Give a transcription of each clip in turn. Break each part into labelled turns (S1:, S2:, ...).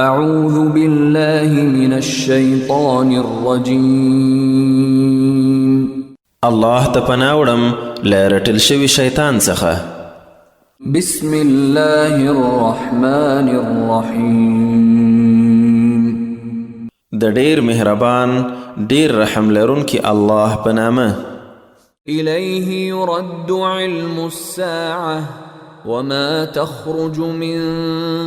S1: أعوذ بالله من الشيطان الرجيم.
S2: الله ته پناه وړم له رټل شوي شیطان څخه.
S1: بسم الله الرحمن الرحيم.
S2: د ډیر مهربان ډیر رحم لرونکي الله په نامه.
S1: إليه يرد علم الساعة وما تخرج من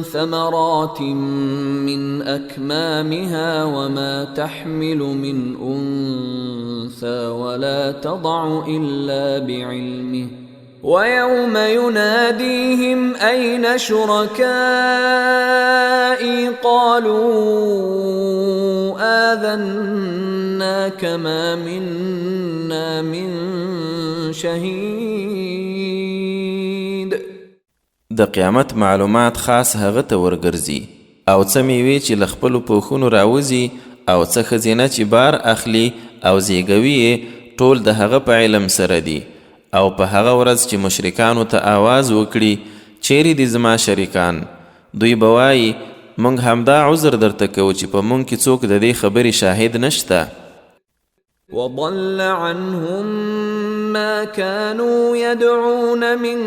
S1: ثمرات من أكمامها وما تحمل من أنثى ولا تضع إلا بعلمه ويوم يناديهم أين شركائي قالوا آذناك ما منا من شهيد.
S2: د قیامت معلومات خاص هغه ته ورګرځي او څه میوې چې له خپلو پوښونو راوځي او څه ښځینه چې بار اخلي او زیږوي یې ټول د هغه په علم سره دي. او په هغه ورځ چې مشرکانو ته آواز وکړي چیرې دي زما شریکان، دوی به وایي موږ همدا عذر درته کوو چې په موږ کې څوک د دې خبرې شاهد نشته.
S1: وضل عنهم ما كانوا يدعون من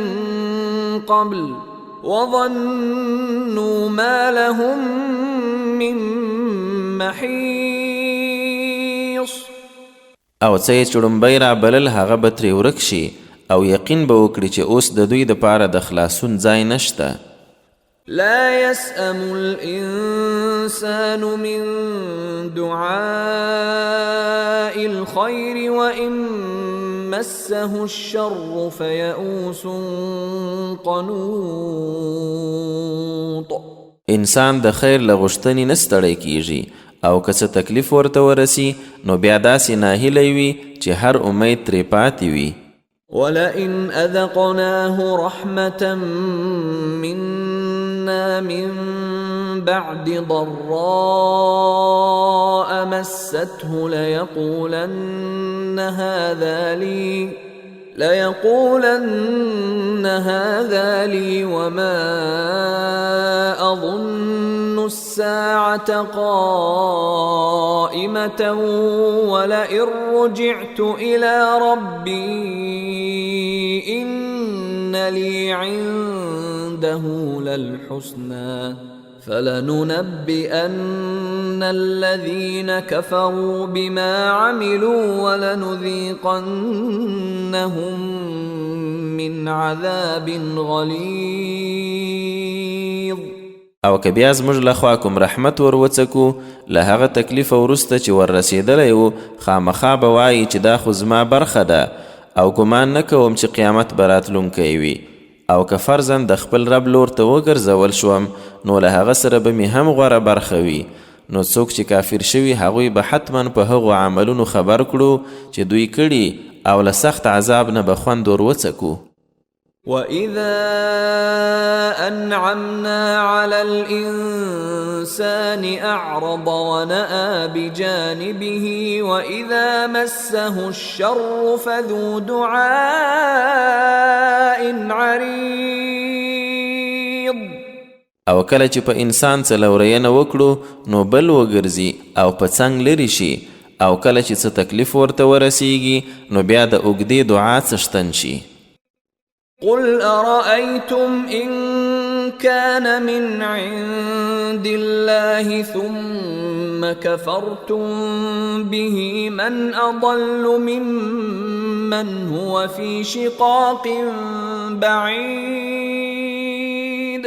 S1: قبل وظنوا ما لهم من محيص.
S2: او څه یې چړمبی را بلل هغه به ترې ورک شي او یقین به وکړي چې اوس د دوی دپاره د خلاصون ځای نشته.
S1: لا يسأم الإنسان من دعاء الخير وإن مسه الشر فيئوس قنوط.
S2: انسان د خیر له غوښتنې نه ستړی کیږي او که څه تکلیف ورته ورسي نو بیا داسې ناهیلی وي چې هر امید ترې پاتې وي.
S1: ولئن أذقناه رحمة منا من بعد ضراء مسته ليقولن هذا لي وما أظن الساعة قائمة ولئن رجعت إلى ربي إن لي عنده للحسنى فلننبئن الذين كفروا بما عملوا ولنذيقنهم من عذاب غليظ.
S2: او که بیا زموږ لخوا کوم رحمت ور وڅکو له هغه تکلیف وروسته چې ور رسېدلی و خامخا به وایي چې دا خو زما برخه ده او ګمان نه کوم چې قیامت به راتلونکی وي. او که فرضاً د خپل رب لور ته وګرځول شوم نو له هغه سره به مې هم غوره برخه وي. نو څوک چې کافر شوي هغوی به حتما په هغو عملونو خبر کړو چې دوی کړي او له سخت عذاب نه به خوند ور وڅکو.
S1: وَإِذَا أَنْعَمْنَا عَلَى الْإِنسَانِ أَعْرَضَ وَنَأَى بِجَانِبِهِ وَإِذَا مَسَّهُ الشَّرُّ فَذُو دُعَاءٍ عَرِيضٍ.
S2: او کله چې په انسان څه لورینه وکړو نو بل وګرځي او په څنګ لرې شي، او کله چې څه تکلیف ورته ورسیږي نو بیا د اوږدې دعا څښتن شي.
S1: قل أرأيتم إن كان من عند الله ثم كفرتم به من أضل ممن هو في شقاق بعيد.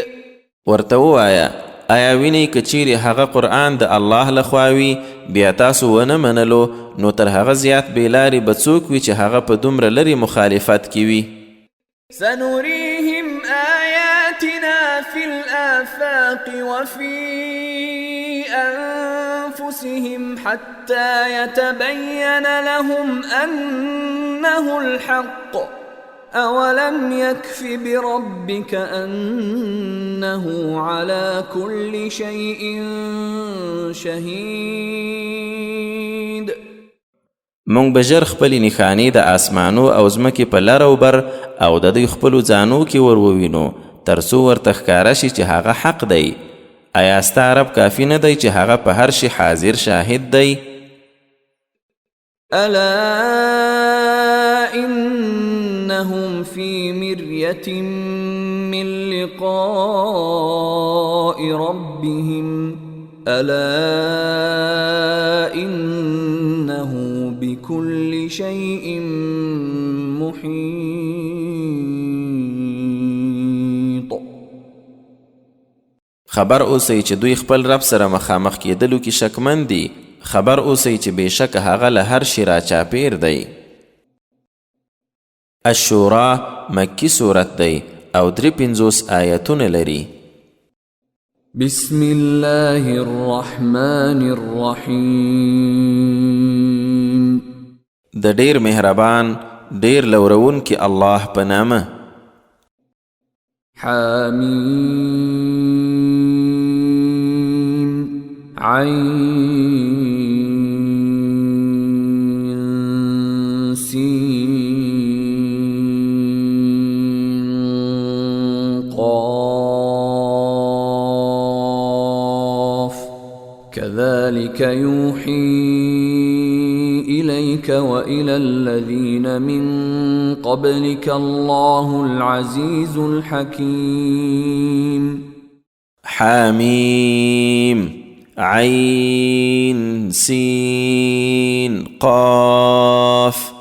S2: ورته ووایه آیا وینئ که چیرې هغه قرآن د الله لخوا وي بیا تاسو ونه منلو نو تر هغه زیات بېلارې به څوک وي چې هغه په دومره لرې مخالفت کې وي.
S1: سنريهم آياتنا في الآفاق وفي أنفسهم حتى يتبين لهم أنه الحق أولم يكف بربك أنه على كل شيء شهيد.
S2: مونږ به ژر خپلې نښانې د آسمانو او ځمکې په لر او بر او د دوی خپلو ځانو کې ور ووینو تر څو ورته ښکاره شي چې هغه حق دی. آیا ستا رب کافی نه دی چې هغه په هر شي حاضر شاهد دی؟
S1: ألا إنهم في مرية من لقاء ربهم ألا إنه بكل شيء محيط.
S2: خبر اوسئ چې دوی خپل رب سره مخامخ کېدلو کې شکمن دي. خبر اوسئ چې بېشکه هغه له هر شي راچاپېر دی. الشورا مکی صورت دی او 53 آیتونه لري.
S1: بسم الله الرحمن الرحیم.
S2: د ډیر مهربان ډیر لورون کې الله په نامه.
S1: حمیم عین سین قاف كذلك يوحي إليك وإلى الذين من قبلك الله العزيز الحكيم.
S2: حامیم عین سین قاف.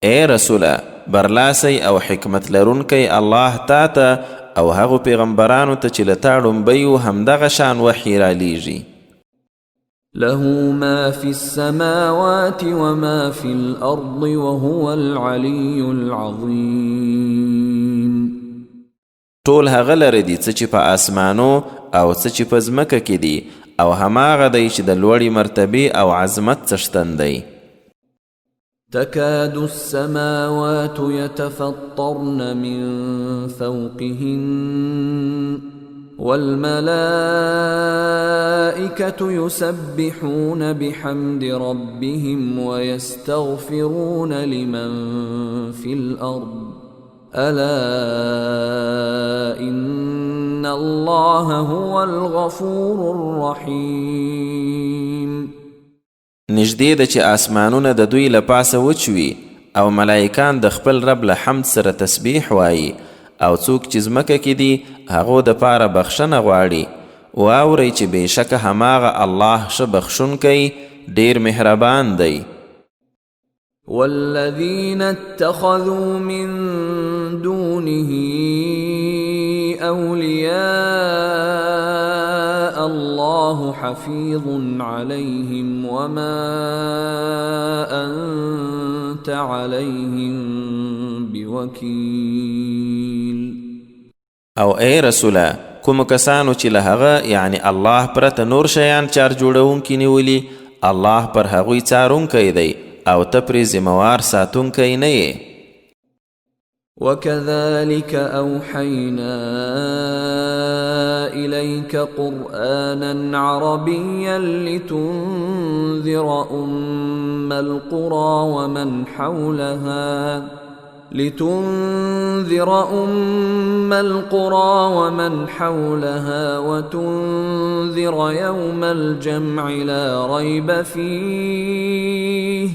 S2: اے رسوله برلاسی او حکمت لرونکی الله تا ته او هغو پیغمبرانو ته چې له تا ړومبی و همدغه شان وحی رالیږي.
S1: له ما في السماوات وما في الأرض وهو العلي العظيم.
S2: ټول هغه لره دي څه چې په آسمانو او څه چې په ځمکه کې دي او هماغه دی چې د لوړې مرتبې او عظمت څښتن دی.
S1: تكاد السماوات يتفطرن من فوقهن والملائكة يسبحون بحمد ربهم ويستغفرون لمن في الأرض ألا إن الله هو الغفور الرحيم.
S2: نږدې ده چې آسمانونه د دوی له پاسه وچوي او ملائکان د خپل رب له حمد سره تسبیح وایي او څوک چې ځمکه کې دي هغو دپاره بخښنه غواړي. واورئ چې بېشکه هماغه الله ښه بخښونکی ډېر مهربان دی.
S1: والذين اتخذوا من دونه أولياء الله حفيظ عليهم وما أنت عليهم بوكيل.
S2: او اے رسوله کوم کسانو چې له هغه یعنی الله پرته نور شیان چار جوړونکي نیولي الله پر هغوی څارونکی دی او ته پرې ذمهوار ساتونکی نه یې.
S1: وكذلك أوحينا إليك قرآنا عربيا لتنذر أم القرى ومن حولها وتنذر يوم الجمع لا ريب فيه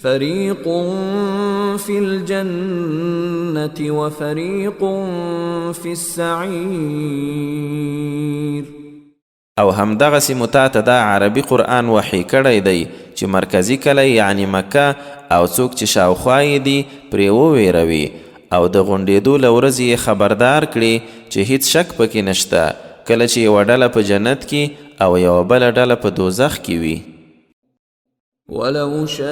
S1: فريق في الجنة وفريق في السعير.
S2: او همدغسې مو تاته دا عربي قرآن وحی کړی دی چې مرکزي کلی یعنی مکه او څوک چې شاوخوا یې دي پرې وویروي او د غونډېدو له ورځې یې خبردار کړي چې هیڅ شک پکې نشته کله چې یوه ډله په جنت کې او یوه بله ډله په دوزخ کې وي.
S1: ولو شاء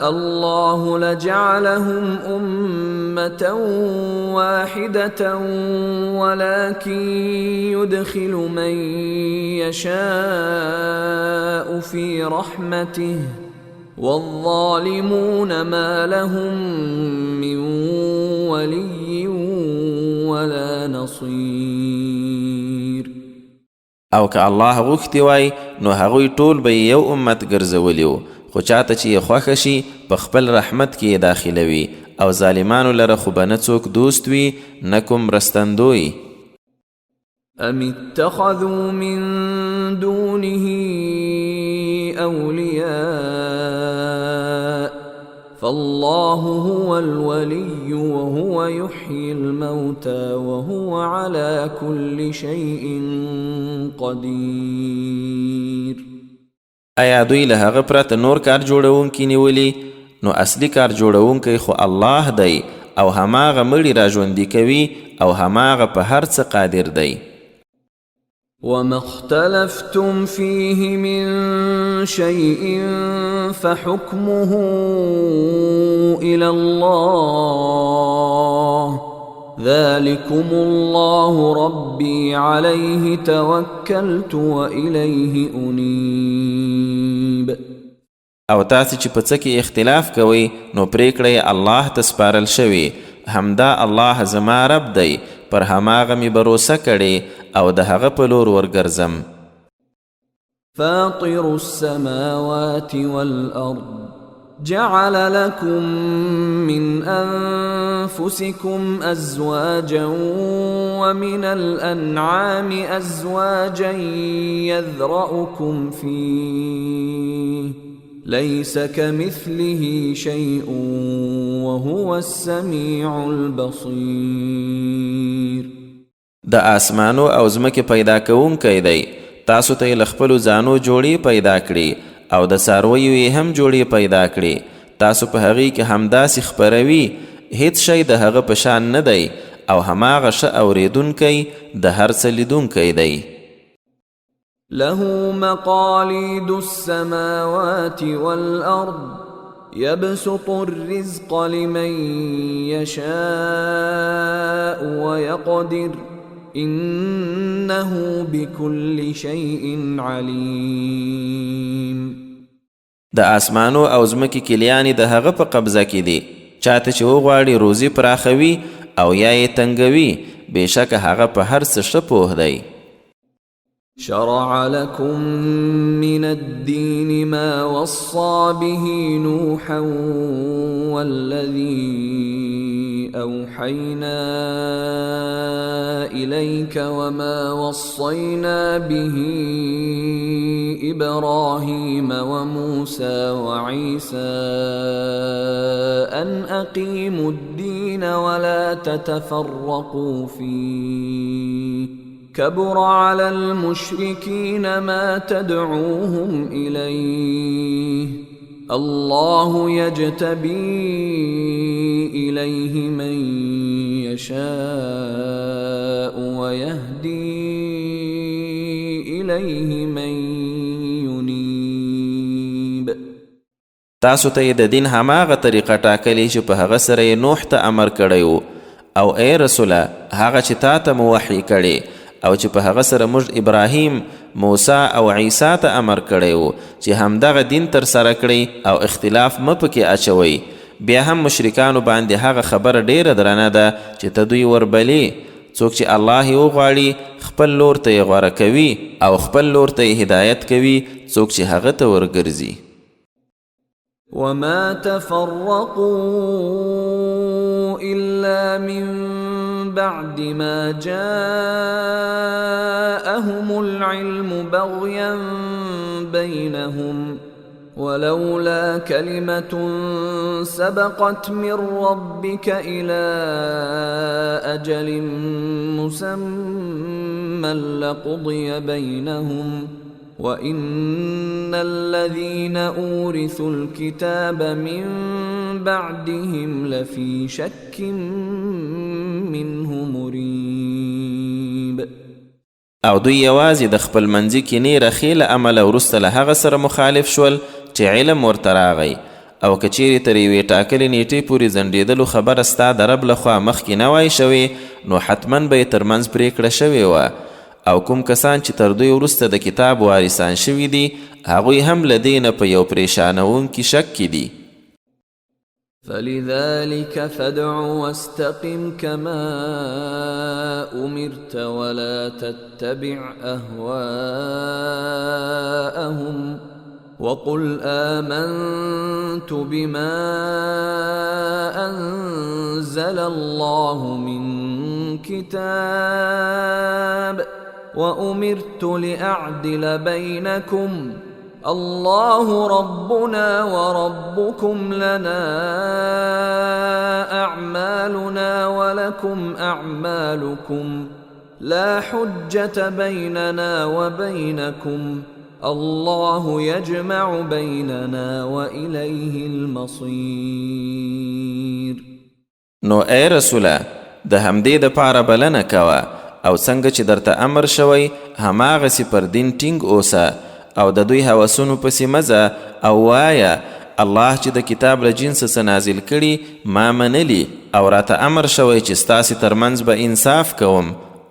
S1: الله لجعلهم أمة واحدة ولكن يدخل من يشاء في رحمته والظالمون ما لهم من ولي ولا نصير.
S2: او که الله غوښتي وای نو هغوی ټول به یو امت ګرځولی و خو چاته چې یې خوښه شي په خپل رحمت کې یې داخلوي او ظالمانو لره خو به نه څوک دوست وي نه کوم مرستندوی.
S1: أم اتخذوا من دونه أولياء فالله هو الولي وهو يحيي الموتى وهو على كل شيء قدير.
S2: آیا دوی له هغه پرته نور کار جوړونکي نیولي؟ نو اصلي کار جوړونکی خو الله دی او هماغه مړي را ژوندي کوي او هماغه په هر څه قادر دی.
S1: وما اختلفتم فيه من شيء فحكمه إلى الله ذلكم الله ربي عليه توكلت وإليه أنيب.
S2: او تاسو چې په څه کې اختلاف کوئ نو پریکړه الله ته سپارل شوې، همدا الله زما رب دی، پر هماغه مې بروسه کړې او د هغه په لور ورګرځم.
S1: فاطر السماوات والأرض جعل لكم من أنفسكم أزواجا ومن الأنعام أزواجا يذرأكم فيه ليس كمثله شيء وهو السميع البصير.
S2: د آسمانو او ځمکې پیدا کوونکی دی، تاسو ته یې له خپلو ځانو جوړې پیدا کړي او د څارویو یې هم جوړې پیدا کړي، تاسو په هغې کې همداسې خپروي، هیڅ شی د هغه په شان نه دی او هماغه ښه اورېدونکی د هر څه لیدونکی دی.
S1: له مقاليد السماوات والأرض يبسط الرزق لمن يشاء ويقدر إنه بكل شيء عليم.
S2: د آسمانو او ځمکې کلیانې د هغه په قبضه کې دي، چاته چې وغواړي روزي پراخوي او یا یې تنګوي، بېشکه هغه په هر څه ښه پوه دی.
S1: شرع لكم من الدين ما وصى به نوحا والذي أوحينا إليك وما وصينا به إبراهيم وموسى وعيسى أن أقيموا الدين ولا تتفرقوا فيه كبر على المشركين ما تدعوهم إليه الله يجتبي إليه من يشاء ويهدي إليه من ينيب.
S2: تاسو ته د دین هماغه طریقه ټاکلې چې په هغه سره نوح ته امر کړی او ای رسوله هغه چې تا ته مو وحی کړی او چې په هغه سره موږ ابراهیم، موسی او عیسی ته امر کړی و چې همدغه دین تر سره کړئ او اختلاف مه پکې اچوئ. بیا هم مشرکانو باندې هغه خبره ډیره درنه ده چې ته دوی وربلې. څوک چې الله یې وغواړي خپل لور ته یې غوره کوي او خپل لور ته یې هدایت کوي، څوک چې هغه ته ورګرځي.
S1: وما تفرقوا إلا من بعد ما جاءهم العلم بغيا بينهم ولولا كلمة سبقت من ربك إلى أجل مسمى لقضي بينهم وَإِنَّ الَّذِينَ أُورِثُوا الْكِتَابَ مِنْ بَعْدِهِمْ لَفِي شَكٍّ مِّنْهُ مُرِيبٍ.
S2: او دوی یوازې د خپل منځي کینې رخې له امله وروسته له هغه سره مخالف شول چې علم ورته راغی، او که چیرې تر یوې ټاکلې نیټې پورې ځنډېدلو خبره ستا د رب لخوا مخکې نه وای شوې، نو حتما به یې ترمنځ پرېکړه شوې وه. او کوم کسان چې تر دوی وروسته د کتاب وارثان شوي دي، هغوی هم له دې نه په یو پریشانوونکي شک کې دي.
S1: فلذلك فادع واستقم كما أمرت ولا تتبع أهواءهم وقل آمنت بما أنزل الله من كتاب وأمرت لأعدل بينكم الله ربنا وربكم لنا أعمالنا ولكم أعمالكم لا حجة بيننا وبينكم الله يجمع بيننا وإليه المصير.
S2: نو اے رسوله د همدې د پاره بلنه کوه او څنګه چې درته امر شوی هماغسې پر دین ټینګ اوسه او د دوی هوسونو پسې مزه او وایه الله چې د کتاب له جنسه څه نازل کړي ما منلي او راته امر شوی چې ستاسې ترمنځ به انصاف کوم.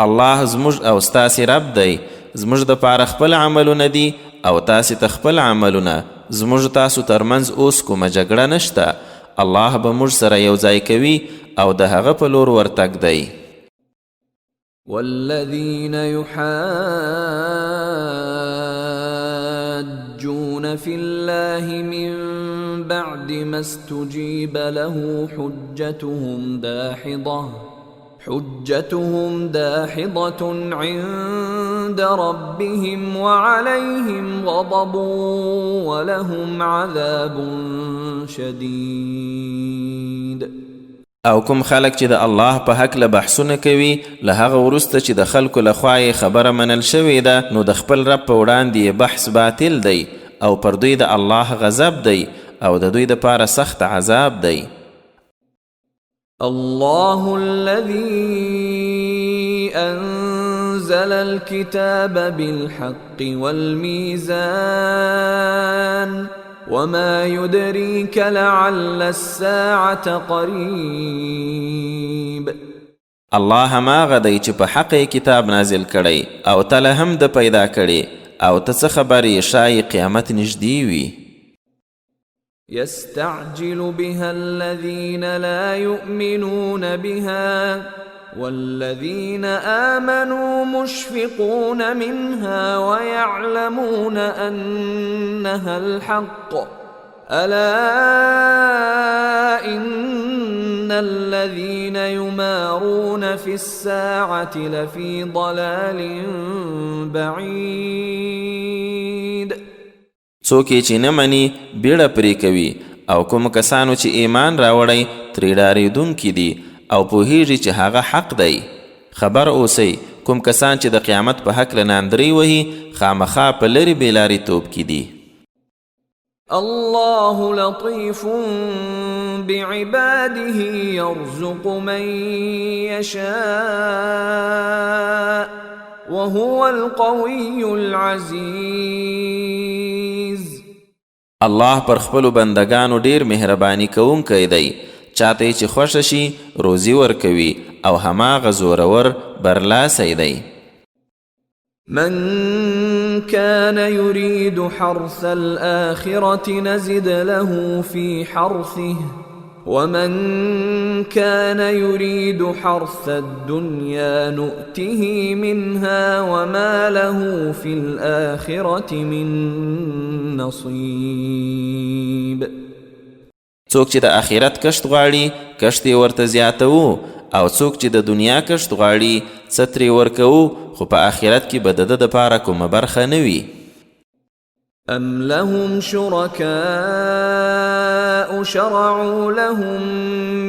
S2: الله زموږ او ستاسې رب دی، زموږ د پاره خپل عملونه دي او تاسې ته خپل عملونه، زموږ تاسو ترمنځ اوس کومه جګړه نشته. الله به موږ سره یو ځای کوي او د هغه په لور ورتګ دی.
S1: والذين يحاجون في الله من بعد ما استجيب له حجتهم داحضة عند ربهم وعليهم غضب ولهم عذاب شديد.
S2: او کوم خلک چې د الله په هکله بحثونه کوي له هغه وروسته چې د خلکو لخوا یې خبره منل شوې ده نو د خپل رب په وړاندې بحث باطل دی او پر دوی د الله غضب دی او د دوی دپاره سخت عذاب دی.
S1: الله الذي أنزل الكتاب بالحق والميزان وما يدريك لعل الساعة قريب.
S2: الله هماغه دی چې په حق کتاب نازل کړی او تله هم د پیدا کړي او ته څه خبرې شایي قیامت نږدې وي.
S1: يستعجل بها الذين لا يؤمنون بها والذين آمنوا مشفقون منها ويعلمون أنها الحق ألا إن الذين يمارون في الساعة لفي ضلال بعيد.
S2: څوک چې نه مني بیړه پرې کوي او کوم کسانو چې ایمان راوړی ترې ډارېدونکي دي او پوهیږي چې هغه حق دی. خبر اوسئ کوم کسان چې د قیامت په هکله ناندرۍ وهي خامخا په لرې بېلارېتوب کې دي.
S1: الله لطيف بعباده يرزق من يشاء وهو القوي العزيز.
S2: الله پر خپلو بندگانو ډیر مهرباني کوونکی دی، چاته چې خوښه شي روزي ورکوي او هماغه زورور برلاسی دی.
S1: من كان يريد حرث الآخرة نزد له في حرثه ومن كان يريد حرث الدنيا نؤته منها وما له في الآخرة من نصيب.
S2: څوک چې د آخرت کشت غواړي کشت یې ورته زیاتوو او څوک چې د دنیا کشت غواړي څه ترې ورکوو خو په آخرت کې به د ده دپاره کومه برخه نه وي.
S1: أم لهم شركاء شرعوا لهم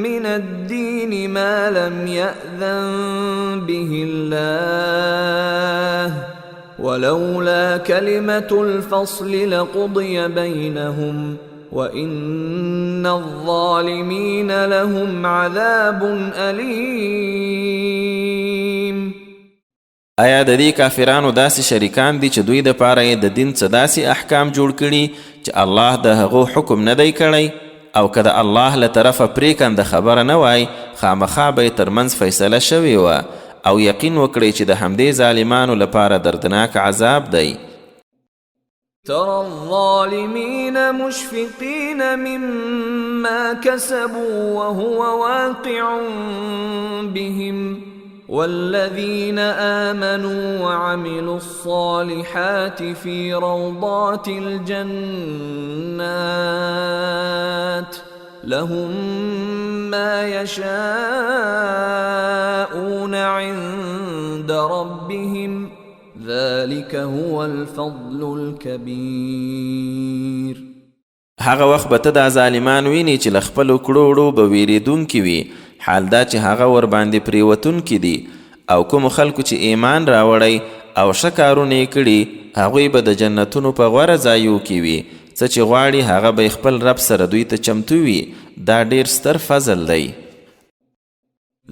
S1: من الدين ما لم يأذن به الله ولولا كلمة الفصل لقضي بينهم وإن الظالمين لهم عذاب أليم.
S2: آیا د دې کافرانو داسې شریکان دي چې دوی دپاره یې د دین څه داسې احکام جوړ کړي چې الله د هغو حکم نه دی کړی او که د الله له طرفه پرېکنده خبره نه وای خامخا به یې ترمنځ فیصله شوې وه او یقین وکړئ چې د همدې ظالمانو لپاره دردناک عذاب دی.
S1: ترى الظالمين مشفقين مما كسبوا وهو واقع بهم والذين آمنوا وعملوا الصالحات في روضات الجنات لهم ما يشاءون عند ربهم ذلك هو الفضل الكبير.
S2: هغه وخت به ته دا ظالمان ویني چې له خپلو کړو وړو به ویرېدونکي وي، حال دا چې هغه ورباندې پرېوتونکي دي. او کومو خلکو چې ایمان راوړی او ښه کارونه یې کړي، هغوی به د جنتونو په غوره ځایو کې وي. څه چې غواړي هغه به خپل رب سره دوی ته چمتو وي. دا ډیر ستر فضل دی.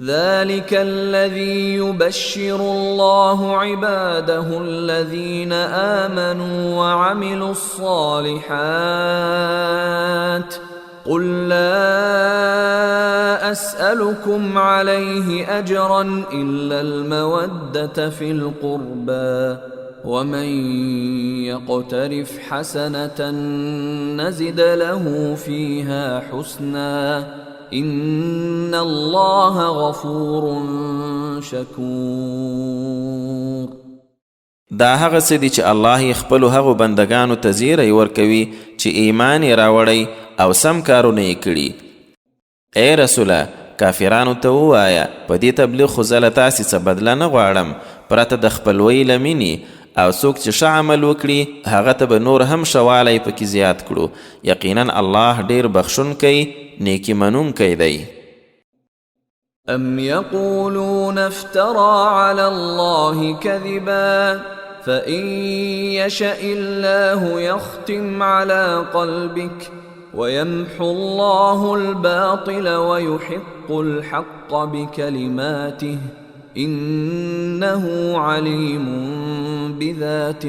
S1: ذلك الذي يبشر الله عباده الذين آمنوا وعملوا الصالحات قل لا أسألكم عليه أجرا إلا المودة في القربى ومن يقترف حسنة نزد له فيها حسنا إن الله غفور شكور.
S2: دا هغه څه دي چې الله خپلو هغو بندگانو ته زیری ورکوي چې ایمان یې راوړی او سم کارونه یې کړي. ای رسوله، کافرانو ته ووایه په دې تبلیغ خو زه له تاسې څه بدله نه غواړم پرته د خپلوۍ له مینې، او څوک چې ښه عمل وکړي هغه ته به نور هم ښه والی پکې زیات کړو. یقینا الله ډیر بخښونکی نیکی منونکی دی.
S1: أم يقولون افترى على الله كذبا فإن يشأ الله يختم على قلبك ويمحو الله الباطل ويحق الحق بكلماته إنه عليم بذات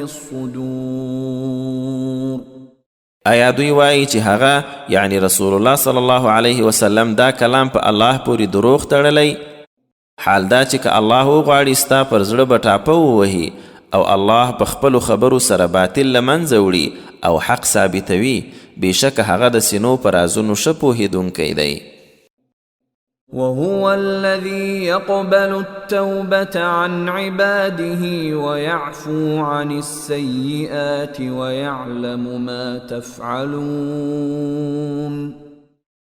S1: الصدور.
S2: آیا دوی وایي چې هغه یعنی رسول الله صلی الله علیه وسلم دا کلام په الله پورې دروغ تړلی؟ حال دا چې که الله وغواړي ستا پر زړه به ټاپه ووهي او الله په خپلو خبرو سره باطل له منځه وړي او حق ثابتوي. بېشکه هغه د سینو په رازونو ښه پوهېدونکی دی.
S1: وهو الذي يقبل التوبة عن عباده ويعفو عن السيئات ويعلم ما تفعلون.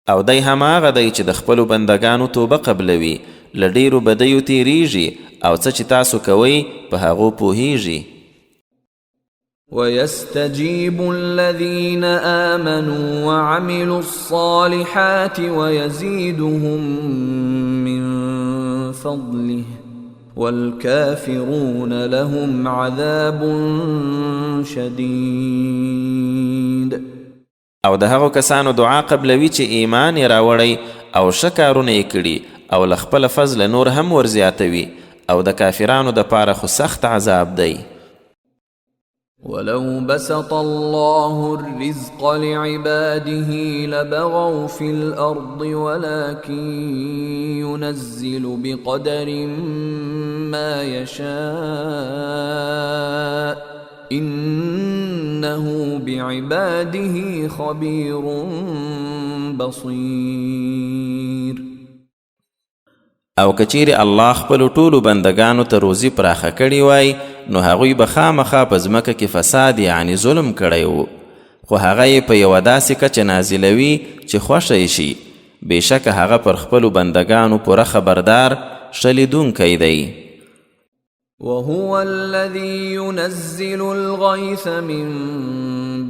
S2: او دی هماغه دی چې د خپلو بندگانو توبه قبلوي، له ډیرو بدیو تیریږي او څه چې تاسو کوئ په هغو پوهیږي.
S1: ويستجيب الذين آمنوا وعملوا الصالحات ويزيدهم من فضله والكافرون لهم عذاب شديد.
S2: او د هغو کسانو دعا قبلوي چې ایمان یې راوړی او ښه کارونه یې کړي او له خپله فضله نور هم ورزیاتوي، او د کافرانو دپاره خو سخت عذاب دی.
S1: ولو بسط الله الرزق لعباده لبغوا في الأرض ولكن ينزل بقدر ما يشاء إنه بعباده خبير بصير.
S2: او کچیرې الله خپلو ټولو بندگانو ته روزي پراخه کړې وای نو هغوی به خامخا په ځمکه کې فساد یعنی ظلم کړی و، خو هغه یې په یوه داسې کچه نازلوي چې خوښه یې شي. بېشکه هغه پر خپلو بندگانو پوره خبردار ښه لیدونکی دی.
S1: وهو الذي ينزل الغيث من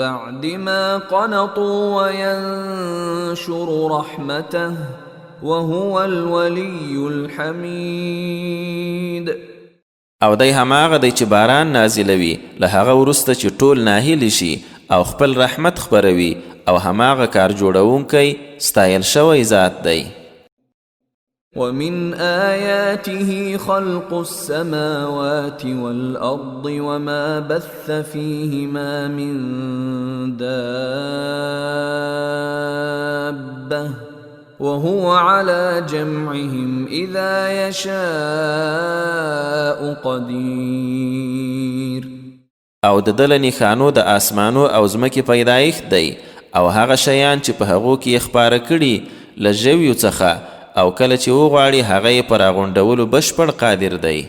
S1: بعد ما قنطوا وينشر رحمته وهو الولي الحميد.
S2: او دی هماغه دی چې باران نازلوي له هغه وروسته چې ټول ناهیلي شي او خپل رحمت خپروي، او هماغه کار جوړونکی ستایل شوی ذات دی.
S1: ومن آياته خلق السماوات والأرض وما بث فيهما من دابة وهو على جمعهم إذا يشاء قدير.
S2: او د ده له نښانو د آسمانو او ځمکې پیدایښت دی او هغه شیان چې په هغو کې یې خپاره کړي له ژویو څخه، او کله چې وغواړي هغه یې په راغونډولو بشپړ قادر دی.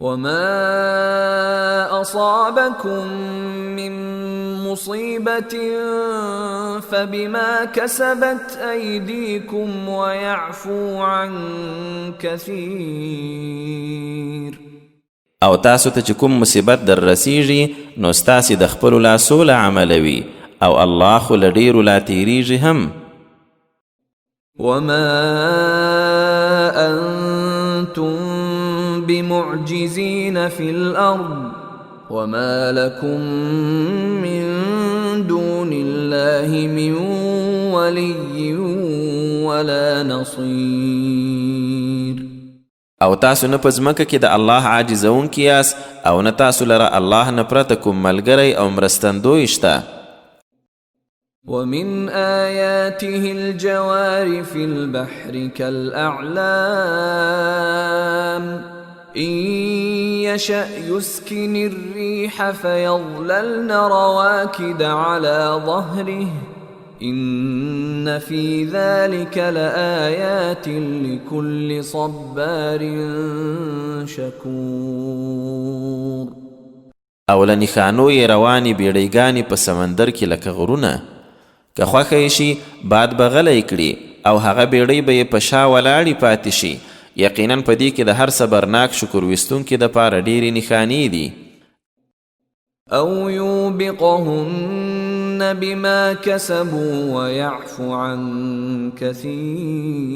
S1: وما أصابكم من مصيبة فبما كسبت أيديكم ويعفو عن كثير.
S2: او تاسو ته چې کوم مصیبت در رسیږي نو ستاسې د خپلو لاسو له عمله وي او الله خو له ډېرو لا تېرېږي هم.
S1: وما أنتم بمعجزين في الأرض وما لكم من دون الله من ولي ولا نصير.
S2: او تاسو نه په ځمکه کې د الله عاجزونکي یاست او نه تاسو لره الله نه پرته کوم ملګری او مرستندوی شته.
S1: ومن آياته الجوار في البحر كالأعلام إن يشأ يسكن الريح فيظللن رواكد على ظهره إن في ذلك لآيات لكل صبار شكور.
S2: او له نښانو یې روانې بیړیګانې په سمندر کې لکه غرونه، که خوښه یې شي باد به غلی کړي او هغه بیړۍ به یې په شا ولاړې پاتې شي. یقینا په دې کې د هر صبرناک شکر ویستونکي دپاره ډېرې نښانې دي.
S1: او يوبقهن بما كسبوا ويعفو عن كثير.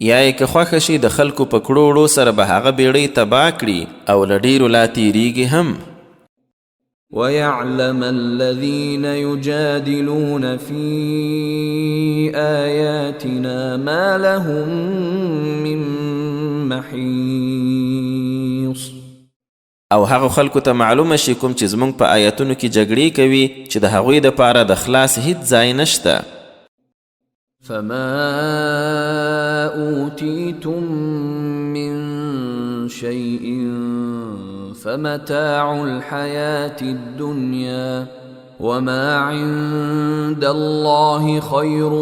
S2: یا یې که خوښه شي د خلکو په کړوړو سره به هغه بیړۍ تباه کړي او له ډېرو لا تېرېږي هم.
S1: ويعلم الذين يجادلون في آياتنا ما لهم من محيص.
S2: او هغه خلکو ته معلومه شي کوم چې زموږ په آیتونو کې جګړې کوي چې د هغوی دپاره د خلاص هیڅ ځای نشته.
S1: فما أوتيتم من شيء فمتاع الحياة الدنيا وما عند الله خير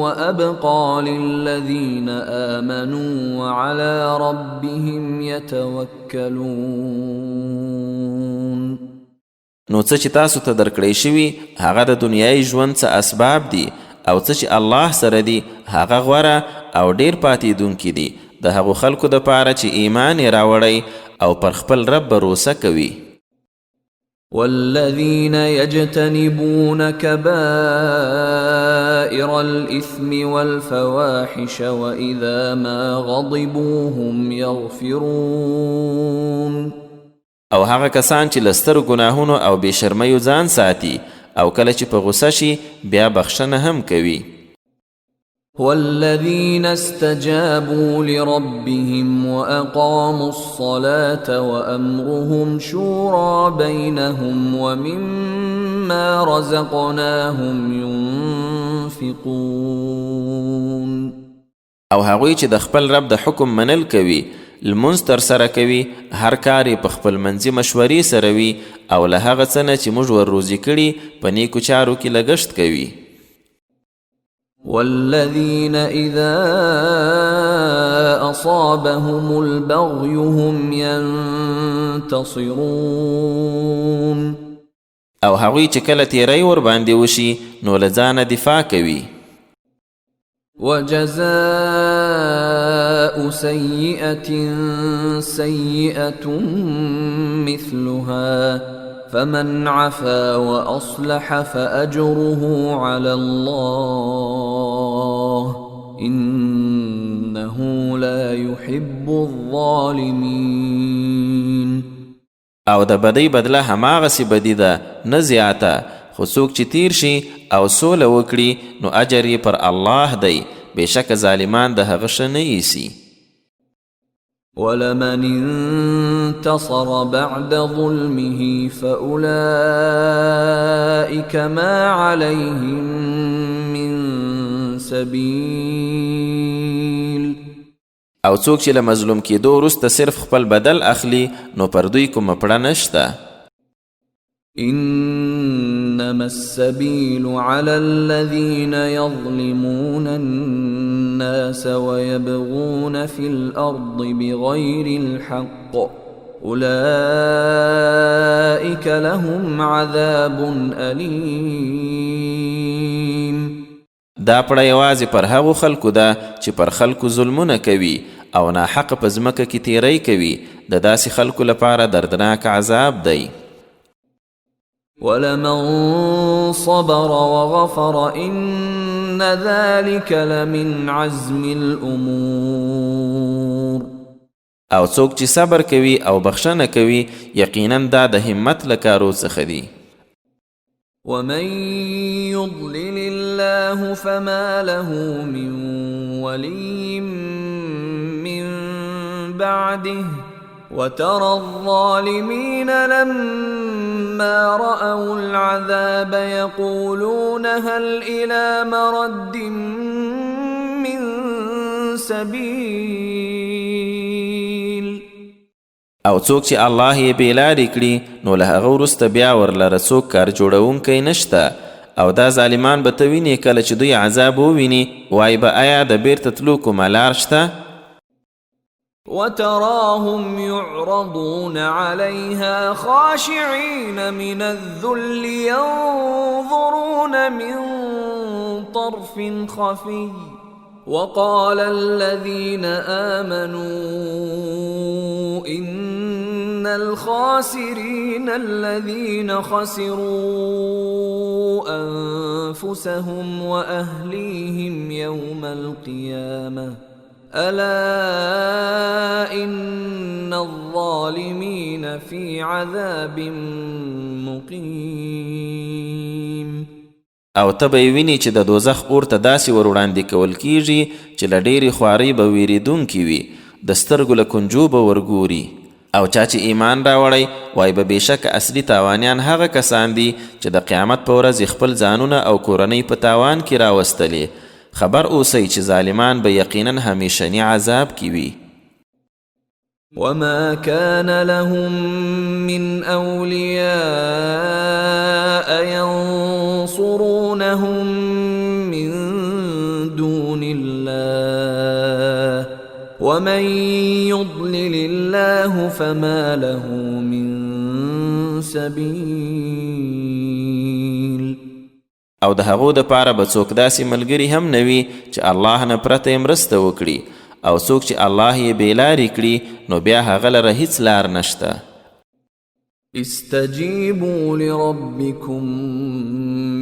S1: وأبقى للذين آمنوا وعلى ربهم يتوكلون.
S2: نو څه چې تاسو ته درکړی شوي هغه د دنیایي ژوند څه اسباب دي او څه چې الله سره دي هغه غوره او ډېر پاتېدونکي دي د هغو خلکو دپاره چې ایمان یې راوړی او پر خپل رب بروسه کوي.
S1: والذين يجتنبون كبائر الإثم والفواحش وإذا ما غضبوا هم يغفرون.
S2: او هغه کسان چې له سترو ګناهونو او بې شرمیو ځان ساتي او کله چې په غوسه شي بیا بخښنه هم کوي.
S1: والذين استجابوا لربهم وأقاموا الصلاة وأمرهم شورى بينهم ومما رزقناهم ينفقون.
S2: او هغوی چې د خپل رب د حکم منل کوي، لمونځ ترسره کوي، هر کار یې په خپل منځي مشورې سره وي او له هغه څه نه چې موږ ور روزي کړي په نیکو چارو کې لګښت کوي.
S1: والذين إذا أصابهم البغي هم ينتصرون.
S2: او هغوی چې کله تیری ور باندې وشي نو له ځانه دفاع کوي.
S1: وجزاء سيئة سيئة مثلها فمن عفا وأصلح فأجره على الله إنه لا يحب الظالمين.
S2: او د بدی بدله هماغسې بدی ده نه زیاته، خو څوک چې تیر شي او سوله وکړي نو اجر یې پر الله دی، بېشکه ظالمان د هغه ښه نه ایسي.
S1: ولمن انتصر بعد ظلمه فأولئك ما عليهم من سبيل.
S2: او څوک چې له مظلوم کېدو وروسته صرف خپل بدل اخلي نو پر دوی کومه پړه نشته.
S1: إنما السبيل على الذين يظلمون الناس ويبغون في الأرض بغير الحق أولئك لهم عذاب أليم.
S2: دا پړه یوازې پر هغو خلکو ده چې پر خلکو ظلمونه کوي او ناحق په ځمکه کې تیری کوي د داسې خلکو لپاره دردناک عذاب دی.
S1: ولمن صبر وغفر إن ذلك لمن عزم الأمور.
S2: او څوک چې صبر کوي او بخښنه کوي یقینا دا د همت له کارو څخه دی.
S1: ومن يضلل الله فما له من ولي من بعده وترى الظالمين لما رأوا العذاب يقولون هل إلى مرد من سبيل.
S2: او څوک چې الله یې بېلارې کړي نو له هغه وروسته بیا ورلره څوک کار جوړونکی نشته. او دا ظالمان به ته وینې کله چې دوی عذاب وویني وایي به آیا د بیرته تلو کومه لار شته؟
S1: وتراهم يعرضون عليها خاشعين من الذل ينظرون من طرف خفي وقال الذين آمنوا إن الخاسرين الذين خسروا أنفسهم وأهليهم يوم القيامة ألا إن الظالمين في عذاب مقيم.
S2: او ته به یې ویني چې د دوزخ اور ته داسې ور وړاندې کول کیږي چې له ډېرې خوارۍ به ویرېدونکي وي، د سترګو له کنجو به ورګوري. او چا چې ایمان راوړی وایي به بېشکه اصلي تاوانیان هغه کسان دي چې د قیامت په ورځ خپل ځانونه او کورنۍ په تاوان کې راوستلې. خبر اوسئ چې ظالمان به یقینا همیشني عذاب کې وي.
S1: وما كان لهم من أولياء ينصرونهم من دون الله ومن يضلل الله فما له من سبيل.
S2: او د هغو دپاره به څوک داسې ملګري هم نه وي چې الله نه پرته یې مرسته وکړي، او څوک چې الله یې بېلارې کړي نو بیا هغه لره هیڅ لار نشته.
S1: استجیبوا لربکم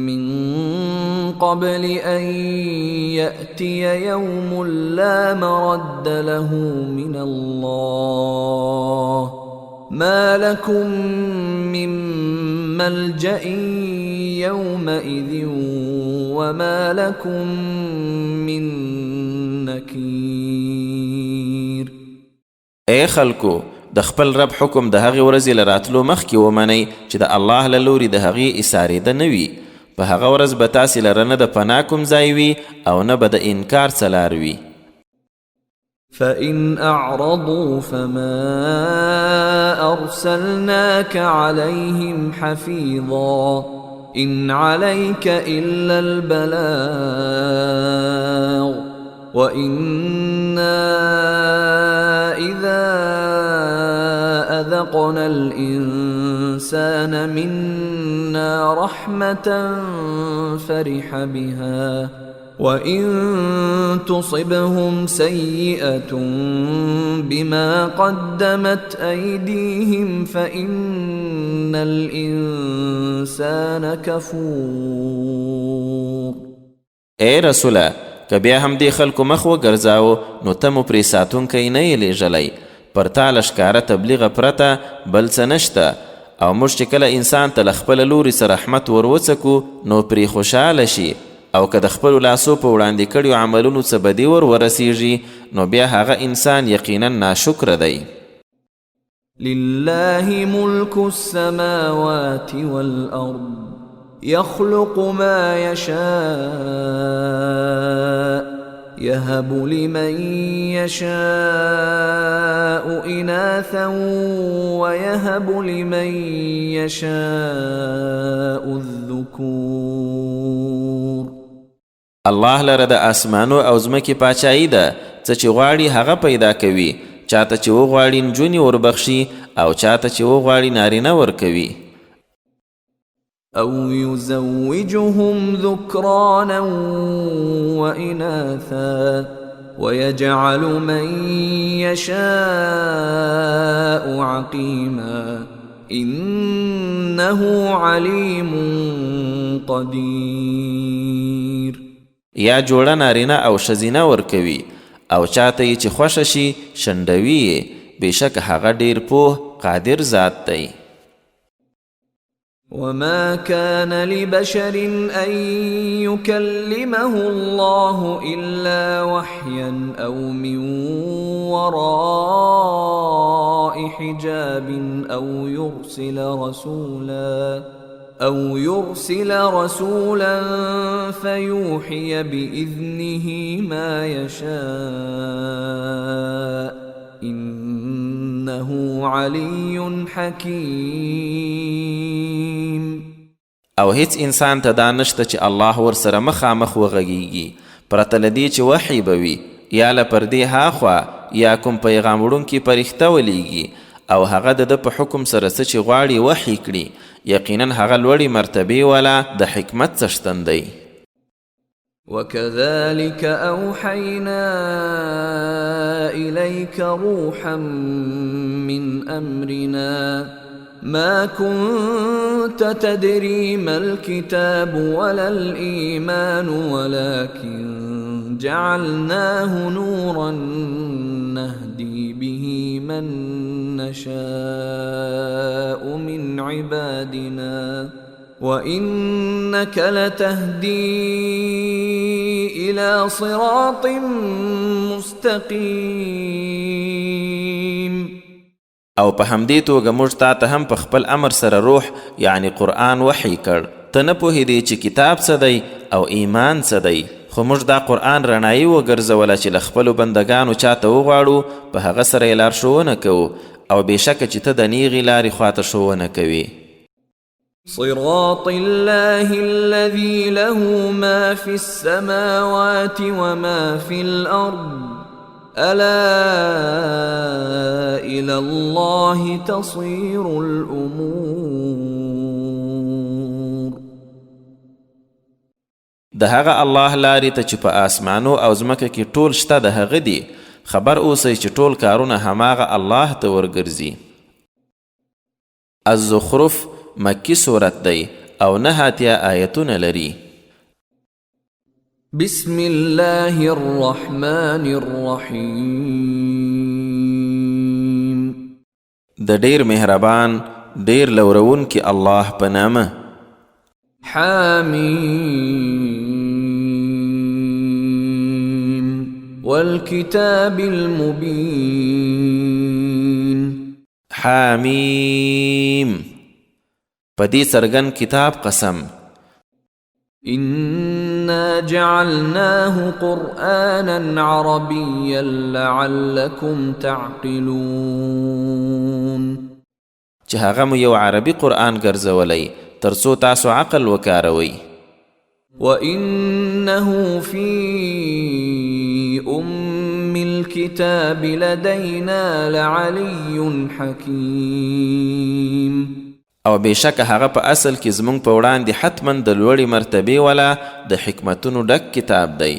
S1: من قبل ان یأتی یوم لا مرد له من الله ما لكم من ملجأ يومئذ وما لكم من نكير.
S2: ای خلکو د خپل رب حکم د هغې ورځې له راتلو مخکې ومنئ چې د الله له لوري د هغې ایسارېده نه وي. په هغه ورځ به تاسې لره نه د پناه کوم ځای وي او نه به د انکار څه لار وي.
S1: فإن أعرضوا فما أرسلناك عليهم حفيظا إن عليك إلا البلاغ وإنا إذا أذقنا الإنسان منا رحمة فرح بها وإن تصبهم سيئة بما قدمت أيديهم فإن الإنسان كفور.
S2: ای رسوله که بیا هم دې خلکو مخ وګرځاو نو ته مو پرې ساتونکی نه یې لیږلی، پر تا له ښکاره تبلیغه پرته بل څه نشته. او موږ چې کله انسان ته له خپله لوري څه رحمت ور وڅکو نو پرې خوشحاله شي، او که د خپلو لاسو په وړاندې کړیو عملونو څه بدي ورسیږي نو بیا هغه انسان یقینا ناشکره دی.
S1: لله ملك السماوات والأرض يخلق ما يشاء يهب لمن يشاء إناثا ويهب لمن يشاء الذكور.
S2: الله لره د آسمانو او ځمکې پاچایي ده، څه چې غواړي هغه پیدا کوي، چاته چې وغواړي نجونې وربخشي او چاته چې وغواړي نارینه ورکوي.
S1: أو يزوجهم ذكرانا وإناثا ويجعل من يشاء عقيما إنه عليم قدير.
S2: یا جوړه نارینه او ښځینه ورکوي او چاته یې چې خوښه شي شنډوي یې، بېشکه هغه ډېر پوه قادر ذات دی.
S1: وما كان لبشر أن يكلمه الله إلا وحيا أو من وراء حجاب أو يرسل رسولا فيوحي بإذنه ما يشاء إنه علي حكيم.
S2: او هیڅ انسان ته دا نشته چې الله ورسره مخامخ وغږیږي پرته له دې چې وحی به وي یا له پردې هاخوا یا کوم پیغام وړونکي فرښته ولیږي او هغه د ده په حکم سره څه چې غواړي وحی کړي، یقینا هغه لوړې مرتبې والا د حکمت څښتن دی.
S1: وكذلك أوحينا إليك روحا من أمرنا ما كنت تدري ما الكتاب ولا الإيمان ولكن جعلناه نورا نهدي به من نشاء من عبادنا وإنك لتهدي إلى صراط مستقيم.
S2: او په همدې توګه موږ تا ته هم په خپل امر سره روح یعنی قرآن وحی کړ. ته نه پوهېدې چې کتاب څه دی او ایمان څه دی، خو موږ دا قرآن رڼایي وګرځوله چې له خپلو بندګانو چاته وغواړو په هغه سره یې لارښوونه کوو، او بېشکه چې ته د نیغې لارې خواته ښوونه کوې.
S1: صراط الله الذي له ما في السماوات وما في الأرض ألا إلى الله تصير الأمور.
S2: د هغه الله لارې ته چې په آسمانو او ځمکه کې ټول شته د هغه دي، خبر اوسئ چې ټول کارونه هماغه الله ته ورګرځي. الزخرف مکی صورت دی او 9 آیتونه لري.
S1: بسم الله الرحمن الرحیم.
S2: د ډیر مهربان ډیر لورون کی الله په نامه.
S1: حامیم والکتاب المبین.
S2: حامیم په دې څرګند کتاب قسم.
S1: إنا جعلناه قرآنا عربيا لعلكم تعقلون.
S2: چې هغه مو یو عربي قرآن ګرځولی تر څو تاسو عقل وکاروئ.
S1: وإنه في أم الكتاب لدينا لعلي حكيم.
S2: او بېشکه هغه په اصل کې زموږ په وړاندې حتما د لوړې مرتبې والا د حکمتونو ډک کتاب دی.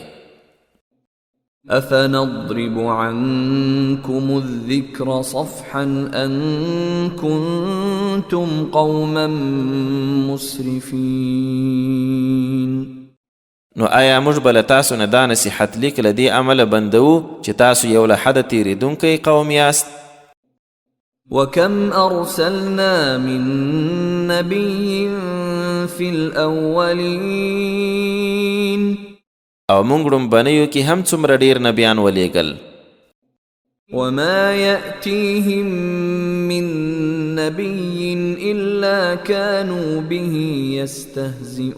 S1: أفنضرب عنكم الذكر صفحا أن كنتم قوما مسرفين.
S2: نو آیا موږ به له تاسو نه دا نصیحت لیک له دې امله بندوو چې تاسو یو له حده تېرېدونکی قوم یاست؟
S1: وكم أرسلنا من نبي في الأولين.
S2: او موږ ړومبنیو کې هم څومره ډېر نبیان ولیږل.
S1: وما يأتيهم من نبي إلا كانوا به يستهزئون.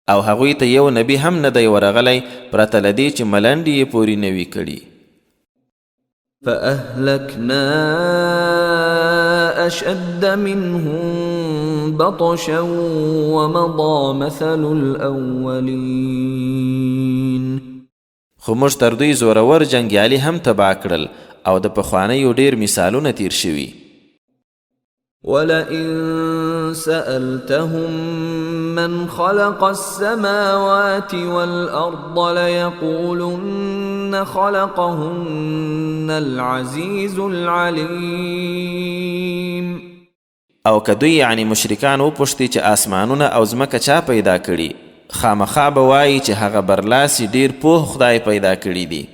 S2: او هغوی ته یو نبی هم نه دی ورغلی پرته له دې چې ملنډې یې پورې نه وي کړي.
S1: فأهلكنا أشد منهم بطشا ومضى مثل الأولين.
S2: خو موږ تر دوی زورور جنګیالي هم تباه کړل او د پخوانیو ډېر مثالونه تیر شوي.
S1: ولئن سألتهم من خلق السماوات والأرض ليقولن خلقهن العزيز العليم.
S2: او که دوی یعنی مشرکان وپوښتي چې آسمانونه او ځمکه چا پیدا کړي، خامخا به وایي چې هغه برلاسي ډیر پوه خدای پیدا کړي دي.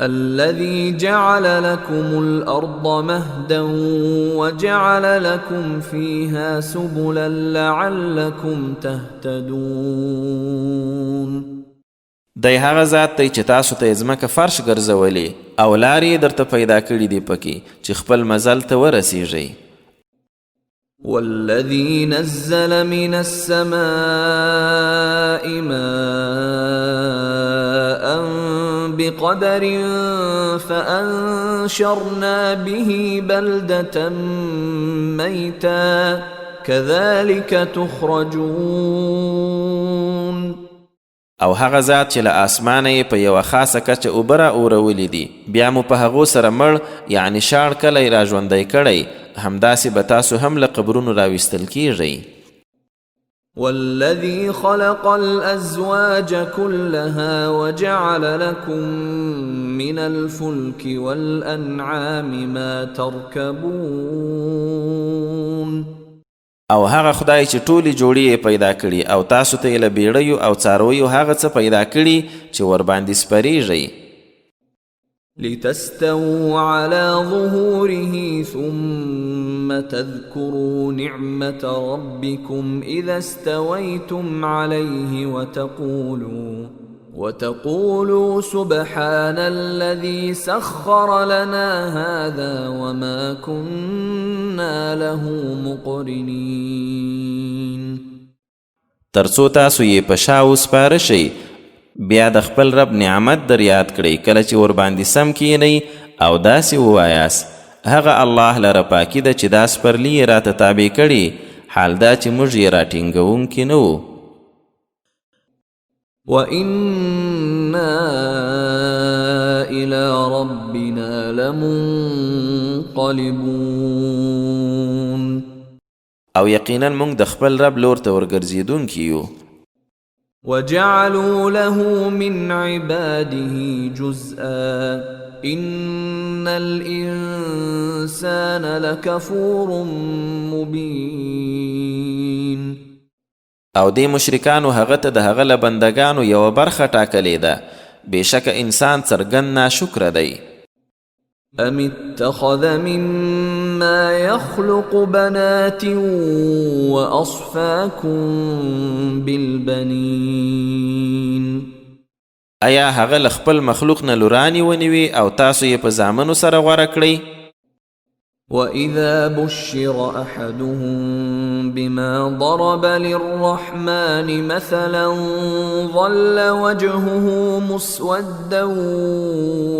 S1: الذي جعل لكم الأرض مهدا وجعل لكم فيها سبلا لعلكم تهتدون.
S2: دی هغه ذات دی چې تاسو ته ځمکه فرش ګرځولې او لارې درته پیدا کړي دي پکې چې خپل مزل ته ورسیږئ.
S1: والذي نزل من السماء ماء بقدر فأنشرنا به بلدة ميتا كذلك تخرجون.
S2: او هغه ذات چې له اسمانه په یوه خاصه کچه اوبه را اورولې دي، بیا مو په هغو سره مړ یعنی شاړ کلی را ژوندی کړی، همداسې به تاسو هم له قبرونو راویستل کیږئ.
S1: والذي خلق الأزواج كلها وجعل لكم من الفلك والأنعام ما تركبون.
S2: او هغه خدای چې ټولې جوړې پیدا کړي او تاسو ته یې له بیړیو او څارویو هغه څه پیدا کړي چې ورباندې سپریږئ.
S1: لتستووا على ظهوره ثم تذكروا نعمة ربكم إذا استويتم عليه وتقولوا سبحان الذي سخر لنا هذا وما كنا له مقرنين.
S2: ترڅو تاسو یې په شا وسپاره شئ، بیا د خپل رب نعمت در یاد کړئ کله چې ورباندې سم کینئ او داسې ووایاست هغه الله لره پاکي ده چې دا سپرلي یې راته تابع کړي، حال دا چې موږ یې راټینګوونکي نه وو.
S1: وَإِنَّا إِلَى رَبِّنَا لَمُنقَلِبُونَ.
S2: او یقینا موږ د خپل رب لور ته ورګرځېدونکي یو.
S1: وَجَعَلُوا لَهُ مِنْ عِبَادِهِ جُزْءًا إِنَّ الْإِنسَانَ لَكَفُورٌ مُبِينٌ.
S2: او دې مشرکانو هغه ته د هغه له بندګانو یوه برخه ټاکلې ده، بېشکه انسان څرګند ناشکره دی.
S1: أَمِ اتَّخَذَ مِمَّا يَخْلُقُ بَنَاتٍ وَأَصْفَاكُمْ بِالْبَنِينَ.
S2: ایا هغه له خپل مخلوق نه لورانې ونیوي او تاسو یې په زامنو سره غوره کړئ؟
S1: وَإِذَا بُشِّرَ أَحَدُهُم بِمَا ضَرَبَ لِلرَّحْمَنِ مَثَلًا ظَلَّ وَجْهُهُ مُسْوَدًّا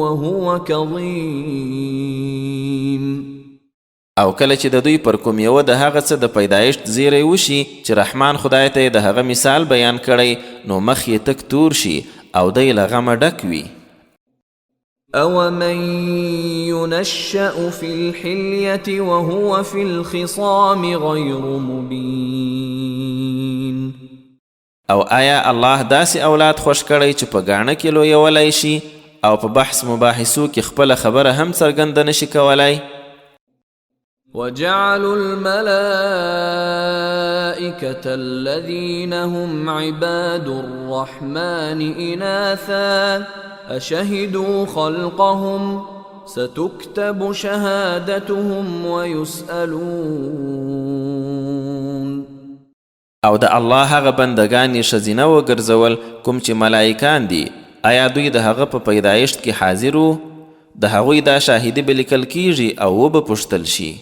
S1: وَهُوَ كَظِيمٌ.
S2: او کله چې د دوی پر کوم یوه د هغه څه د پیدایښت زیری وشي چې رحمان خدای ته یې د هغه مثال بیان کړی، نو مخ یې تک تور شي او دی له غمه ډک وي.
S1: أَوَمَن يُنَشَّأُ فِي الْحِلْيَةِ وَهُوَ فِي الْخِصَامِ غَيْرُ مُبِينٍ.
S2: او آیا الله داسې اولاد خوش کړی چې په ګاڼه کې لویولی شي او په بحث مباحثو کې خپله خبره هم څرګنده نشي کولی؟
S1: وَجَعَلُوا الْمَلَائِكَةَ الَّذِينَ هُمْ عِبَادُ الرَّحْمَنِ إِنَاثًا أَشَهِدُوا خَلْقَهُمْ سَتُكْتَبُ شَهَادَتُهُمْ وَيُسْأَلُونَ.
S2: او د الله هغه بندگان یې ښځینه وګرځول کوم چې ملائکان دي، آیا دوی د هغه په پیدایښت کې حاضر وو؟ د هغوی دا شاهدي به لیکل کیږي او وبه پوښتل شي.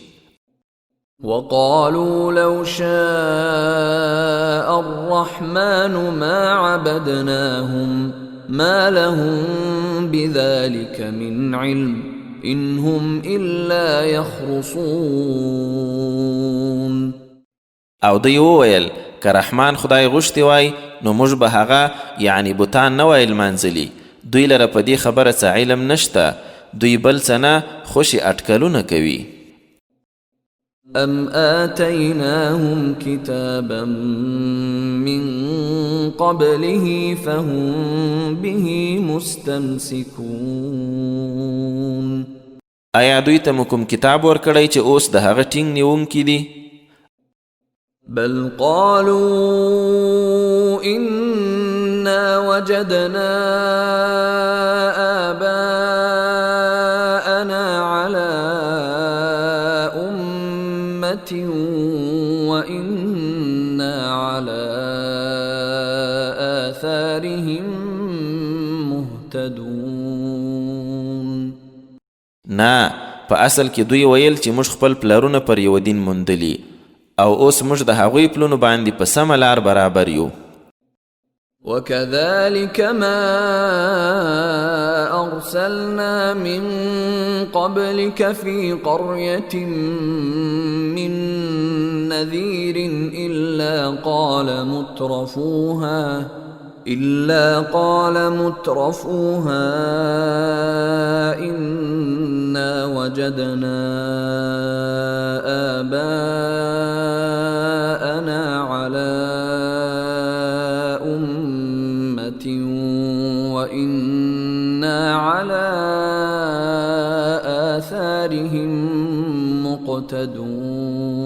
S1: وَقَالُوا لَوْ شَاءَ الرَّحْمَنُ مَا عَبَدْنَاهُمْ مَا لَهُم بِذَلِكَ مِنْ عِلْمٍ إِنْ هُمْ إِلَّا يَخْرُصُونَ.
S2: او دوی وویل که رحمان خدای غوښتي وای نو موږ به هغه یعنی بوتان نه وای لمانځلي، دوی لره په دې خبره څه علم نشته، دوی بل څه نه خوشي اټکلونه کوي.
S1: أم آتيناهم كتابا من قبله فهم به مستمسكون
S2: آیا دوی ته مو کوم کتاب ورکړی چې اوس د هغه ټینګ نیونکي دي؟
S1: بل قالوا إنا وجدنا آباءنا على أمة وإنا على آثارهم مهتدون.
S2: نه، په اصل کې دوی ویل چې موږ خپل پلرونه پر یو دین موندلي او اوس موږ د هغوی پلونو باندې په سمه لار برابر یو.
S1: وكذلك ما أرسلنا من قبلك في قرية من نذير إلا قال مترفوها إنا وجدنا آباءنا على أمة وإنا على آثارهم مقتدون.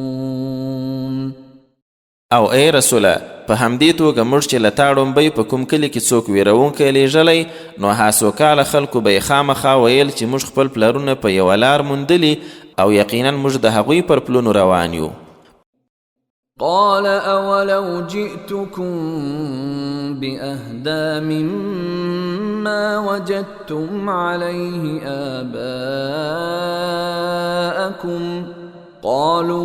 S2: او ای رسوله، په همدې توګه موږ چې له تا ړومبی په کوم کلي کې څوک ویرونکی لیږلی، نو هاسوکاله خلکو به یې خامخا ویل چې موږ خپل پلرونه په یوه لار موندلي او یقینا موږ د هغوی پر پلونو روان یو.
S1: قال أولو جئتكم بأهدى مما وجدتم عليه آباءكم قالوا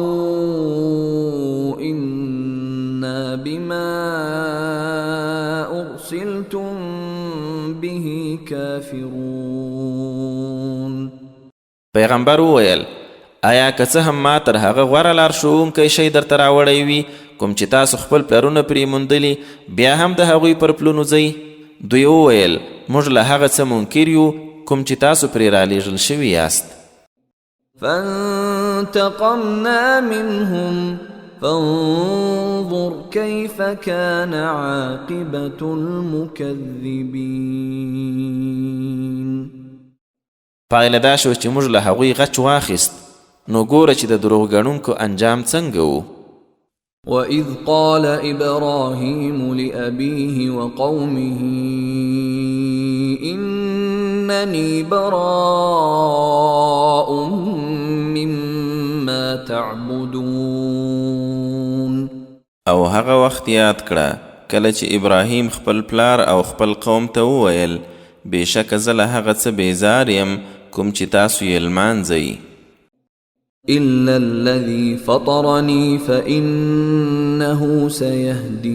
S1: إنا بما أرسلتم به كافرون.
S2: پیغمبر وویل آیا که څه هم ما تر هغه غوره لار ښوونکی شی درته راوړی وي کوم چې تاسو خپل پلرونه پرې موندلي، بیا هم د هغوی پر پلونو ځئ؟ دوی وویل موږ له هغه څه منکر یو کوم چې تاسو پرې رالیږل شوي یاست.
S1: فانتقمنا منهم فانظر كيف كان عاقبة المكذبين.
S2: پایله دا شو چې موږ له هغوی غچ واخیست، نو ګوره چې د دروغ ګڼونکو انجام څنګه و.
S1: وَإِذْ قَالَ إِبْرَاهِيمُ لِأَبِيهِ وَقَوْمِهِ إِنَّنِي بَرَاءٌ مِّمَّا تَعْبُدُونَ.
S2: او هغه وخت یاد کړه کله چې ابراهیم خپل پلار او خپل قوم ته وویل بېشکه زه له هغه څه بیزار یم کوم چې تاسو یې لمانځئ.
S1: إلا الذي فطرني فإنه سيهدين.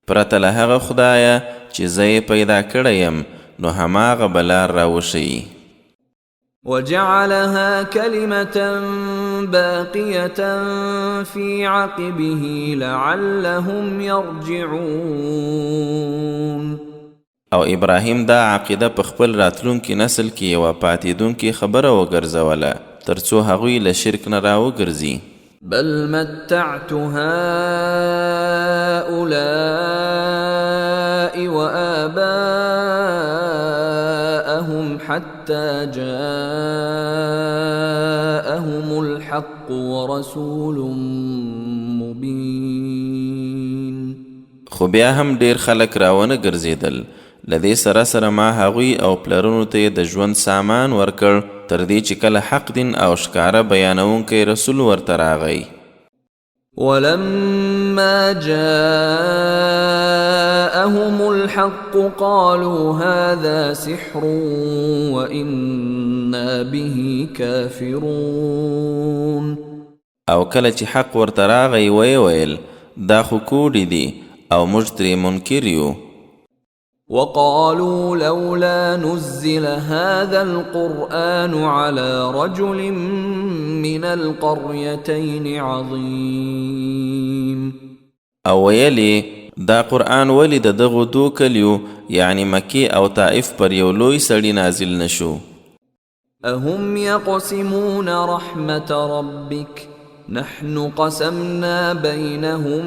S2: پرته له هغه خدایه چې زه یې پیدا کړی یم نو هماغه به لار راوښیي.
S1: وجعلها كلمة باقية في عقبه لعلهم يرجعون.
S2: او ابراهیم دا عقیده په خپل راتلونکي نسل کې یوه پاتېدونکې خبره وګرځوله تر څو هغوی له شرک نه راوګرځي.
S1: بل متعت هؤلاء وآباءهم حتى جاءهم الحق ورسول مبين.
S2: خو بیا هم ډیر خلک راونه ګرځېدل، له دې سره سره ما هغوی او پلرونو ته د ژوند سامان ورکړ تر دې چې کله حق دین او ښکاره بیانونکی رسول ورته راغی.
S1: ولما جاءهم الحق قالوا هذا سحر وإنا به كافرون.
S2: او کله چې حق ورته راغی ویې ویل دا خو کوډې دي او موږ ترې منکر یو.
S1: وقالوا لولا نزل هذا القرآن على رجل من القريتين عظيم.
S2: او ویلی دا قرآن ولی د دغو دو کلیو یعنی مکی او طائف پر یو لوی سړي نازل نشو.
S1: أهم يقسمون رحمة ربك نحن قسمنا بينهم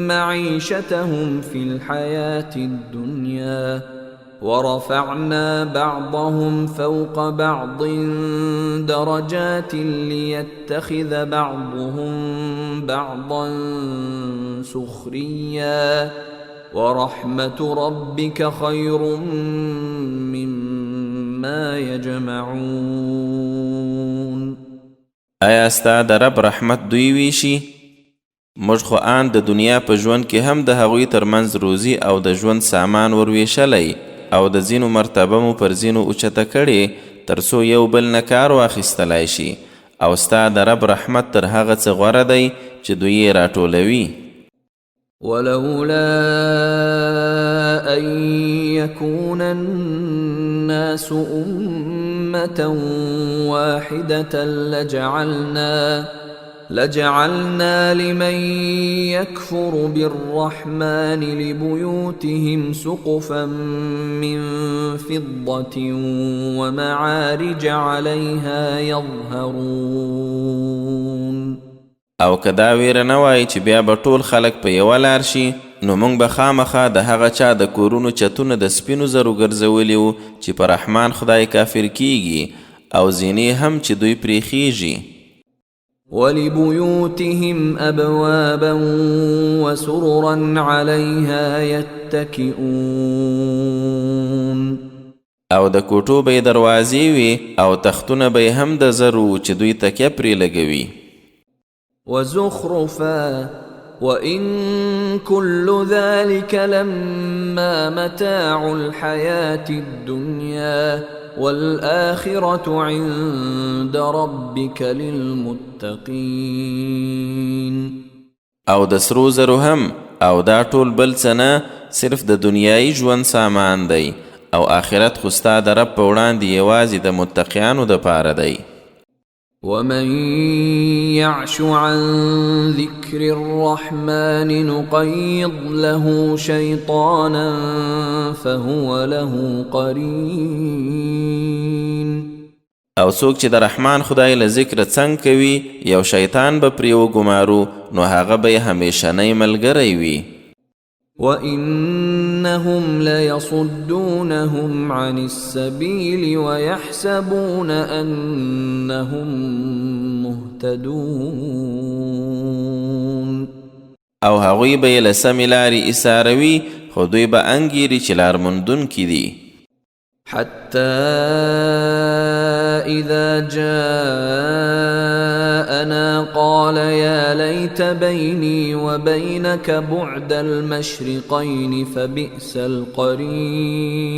S1: معيشتهم في الحياة الدنيا ورفعنا بعضهم فوق بعض درجات ليتخذ بعضهم بعضا سخريا ورحمة ربك خير مما يجمعون.
S2: آیا ستا د رب رحمت دوی ویشي؟ موږ خو آن د دنیا په ژوند کې هم د هغوی ترمنځ روزي او د ژوند سامان ورویشلی او د ځینو مرتبه مو پر ځینو اوچته کړې تر څو یو بل نه کار واخیستلی شي او ستا د رب رحمت تر هغه څه غوره دی چې دوی یې راټولوي.
S1: ولولا أن يكون الناس أمة واحدة لجعلنا لمن يكفر بالرحمن لبيوتهم سقفا من فضة ومعارج عليها يظهرون.
S2: او که دا ویره نه وای چې بیا به ټول خلک په یوه لار شي نو موږ به خامخا د هغه چا د کورونو چتونه د سپینو زرو ګرځولي وو چې په رحمان خدای کافر کیږي او زینې هم چې دوی پرې خیږي.
S1: ولبيوتهم أبوابا وسررا عليها يتكئون.
S2: او د کوټو به یې دروازې وي او تختونه به یې هم د زرو چې دوی تکیه پرې لګوي.
S1: وزخرفا وإن كل ذلك لما متاع الحياة الدنيا والآخرة عند ربك للمتقين.
S2: او د سرو زرو هم او دا ټول بل څه نه صرف د دنیایي ژوند سامان دی او آخرت خو ستا د رب په وړاندې یوازې د متقیانو دپاره دی.
S1: ومن يعش عن ذكر الرحمن نقيض له شيطانا فهو له قرين.
S2: او څوک چې د رحمان خدای له ذکر څنګ کوي یو شیطان به پرې وګمارو نو هغه به یې همیشنی ملګری وي.
S1: وَإِنَّهُمْ لَيَصُدُّونَهُمْ عَنِ السَّبِيلِ وَيَحْسَبُونَ أَنَّهُمْ مُهْتَدُونَ.
S2: او هغوی به یې له سمې لارې ایساروي خو دوی به انګیري چې لارموندونکي دي.
S1: حتى إذا جاءنا قال يا ليت بيني وبينك بعد المشرقين فبئس القرين.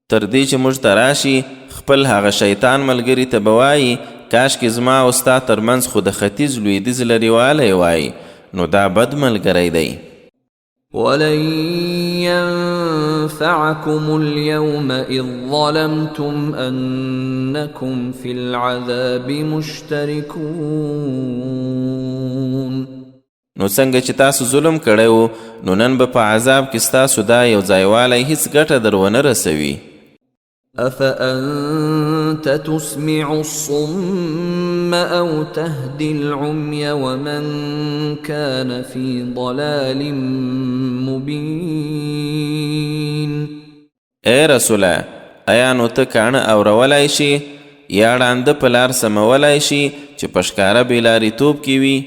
S2: تر دې چې موږ ته راشي خپل هغه شیطان ملګري ته به وایي کاشکې زما او ستا ترمنځ خو د ختیځ لویدیځ لرې والی وای نو دا بد ملګری دی.
S1: ولن ينفعكم اليوم إذ ظلمتم أنكم في العذاب مشتركون.
S2: نو څنګه چې تاسو ظلم کړی و نو نن به په عذاب کې ستاسو دا یو ځایوالی هیڅ ګټه در ونه رسوي.
S1: أفأنت تسمع الصم أو تهدي العمي ومن كان في ضلال مبين.
S2: اے رسوله ایا نو ته کاڼه اورولای شي یا ړانده په لار سمولای شي چې په ښکاره بېلاریتوب کې وي؟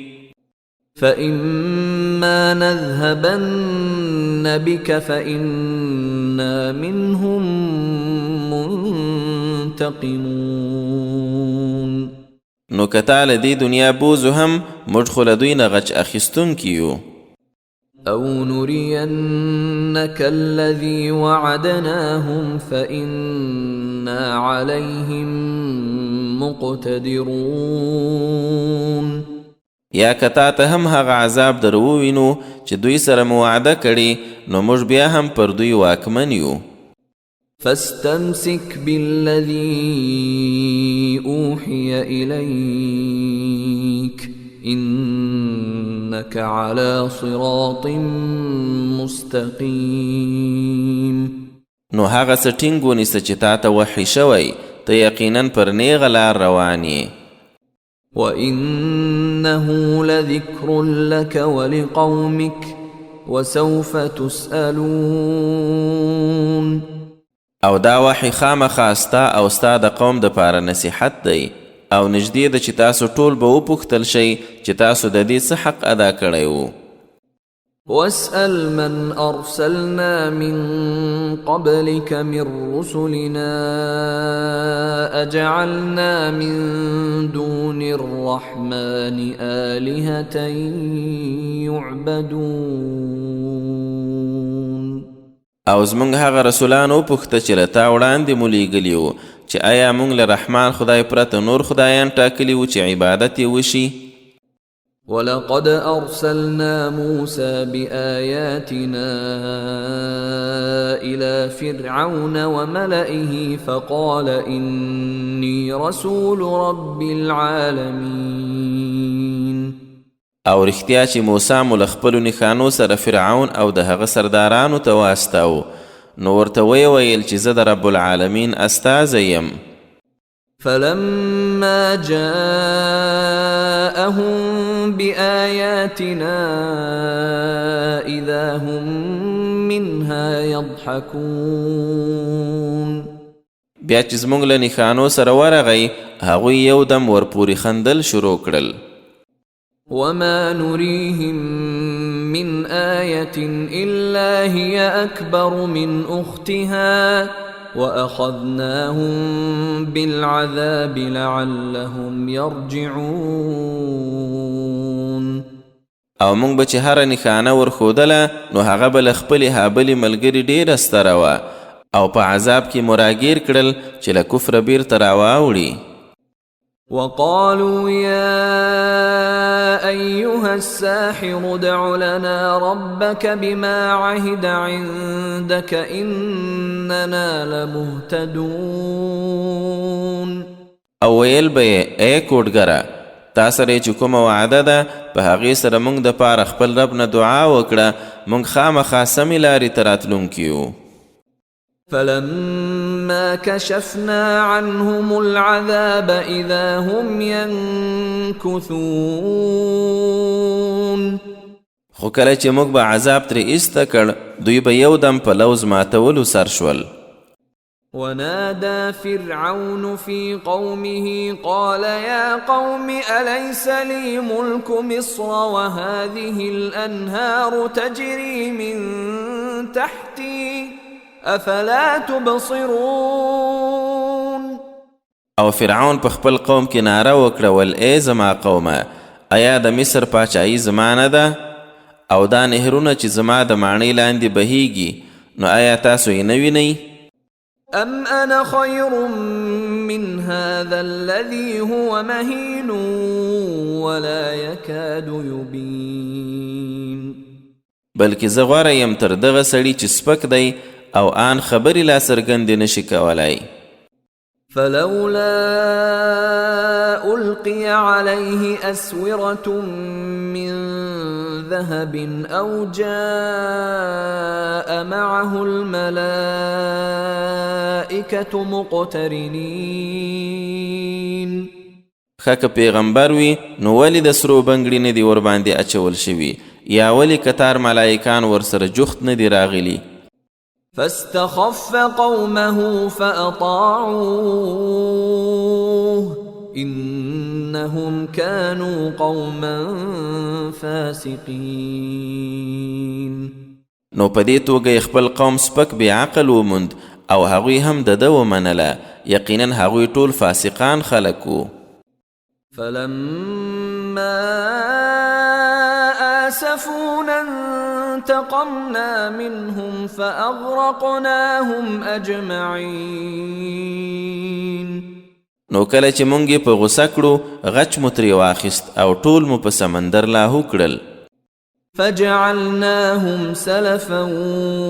S1: فإما نذهبن بك فإنا منهم منتقمون.
S2: نو که تا له دې دنیا بوزو هم موږ خو له دوی نه غچ اخیستونکي یو.
S1: أو نرينك الذي وعدناهم فإنا عليهم مقتدرون.
S2: یا که تا ته هم هغه عذاب در ووینو چې دوی سره مو وعده کړي نو موږ بیا هم پر دوی واکمن یو.
S1: فاستمسك بالذي أوحي إليك إنك على صراط مستقيم.
S2: نو هغه څه ټینګ ونیسه چې تا ته وحي شوی ته یقینا پر نیغه لار روان یې
S1: وَإِنَّهُ لَذِكْرٌ لَكَ وَلِقَوْمِكَ وَسَوْفَ تُسْأَلُونَ
S2: او دا وحي خامخا ستا او ستا د قوم د پاره نصیحت دی او نږدې ده چې تاسو ټول به وپوښتل شئ چې تاسو د دې څه حق ادا کړی و
S1: واسأل من أرسلنا من قبلك من رسلنا أجعلنا من دون الرحمن آلهة يعبدون
S2: او زمونږ هغه رسولان وپوښته چې له تا وړاندې مو لیږلي وو چې آیا موږ له رحمان خدای پرته نور خدایان ټاکلي وو چې عبادت یې وشي
S1: ولقد أرسلنا موسى بآياتنا إلى فرعون وملئه فقال إني رسول رب العالمين
S2: او رښتیا چې موسی مو له خپلو نښانو سره فرعون او د هغه سردارانو ته واستاو نو ورته ویې ویل چې زه د رب العالمین استازی یم
S1: فلما جاءهم بآياتنا إذا هم منها يضحكون
S2: بیا چې زموږ له نښانو سره ورغی هغوی یو دم ورپورې خندل شروع کړل
S1: وما نريهم من آية إلا هي أكبر من أختها وأخذناهم بالعذاب لعلهم يرجعون
S2: او موږ به چې هره نښانه ورښودله نو هغه به له خپلې هابلې ملګري ډېره ستره وه او په عذاب کې مراګیر کړل چې له کفره بیرته راواوړي
S1: وقالوا يا أيها الساحر ادع لنا ربك بما عهد عندك إننا لمهتدون
S2: او ویل به یې ای کوډګره تا سره چې کومه وعده ده په هغې سره موږ دپاره خپل رب نه دعا وکړه موږ خامخا سمې لارې ته راتلونکي یو
S1: فلما كشفنا عنهم العذاب إذا هم ينكثون
S2: خو کله چې موږ به عذاب ترې ایسته کړ دوی به یو دم په لوز ماتولو سر شول
S1: ونادى فرعون في قومه قال يا قوم أليس لي ملك مصر وهذه الأنهار تجري من تحتي افلا تبصرون
S2: او فرعون په خپل قوم کې ناره وکړه ول ای زما قومه ایا د مصر پاچایي زما نه ده او دا نهرونه چې زما د ماڼۍ لاندې بهیږي نو آیا تاسو یې نه وینئ
S1: ام انا خير من هذا الذي هو مهين ولا يكاد يبين
S2: بلکې زه غوره یم تر دغه سړي چې سپک دی او آن خبرې لا څرګندې نشي کولی
S1: فلولا ألقي عليه أسورة من ذهب أو جاء معه الملائكة مقترنين
S2: ښه که پیغمبر وي نو ولې د سرو بنګړي نه دي ورباندې اچول شوي یا ولې کتار ملائکان ورسره جخت نه دي راغلي
S1: فاستخف قومه فأطاعوه إنهم كانوا قوما فاسقين
S2: نو په دې توګه خپل قوم سپک بې عقل وموند او هغوی هم د ده ومنله یقینا هغوی ټول فاسقان خلک وو
S1: فلما آسفونا انتقمنا منهم فأغرقناهم أجمعين
S2: نو کله چې مونږ په غوسه کړو غچ مو ترې واخیست او ټول مو په سمندر لاهو کړل
S1: فجعلناهم سلفا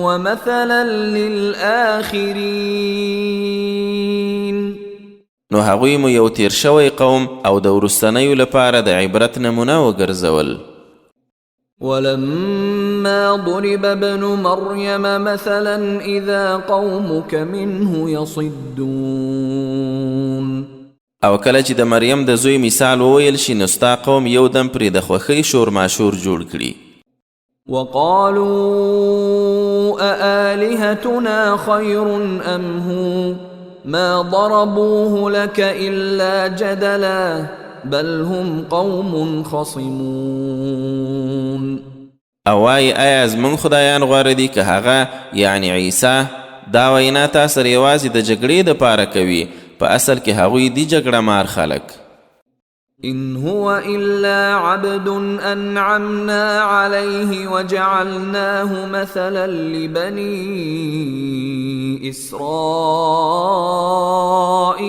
S1: ومثلا للآخرين
S2: نو هغوی مو یو تیر شوی قوم او د وروستنیو لپاره د عبرت نمونه وګرځول
S1: ولما ما ضرب ابن مريم مثلا اذا قومك منه يصدون.
S2: او کله چې د مریم د زوی مثال وویل شي نو ستا قوم یو دم پرې د خوښۍ شور ماشور جوړ کړي.
S1: وقالوا أآلهتنا خير أم هو ما ضربوه لك إلا جدلا بل هم قوم خصمون.
S2: او وای آیا زمون خدایان غوره دي که هغه یعنی عیسی دا وینا تا سره یوازې د جګړې دپاره کوي، په اصل کې هغوی دي جګړه مار خلک.
S1: إن هو إلا عبد أنعمنا عليه وجعلناه مثلا لبني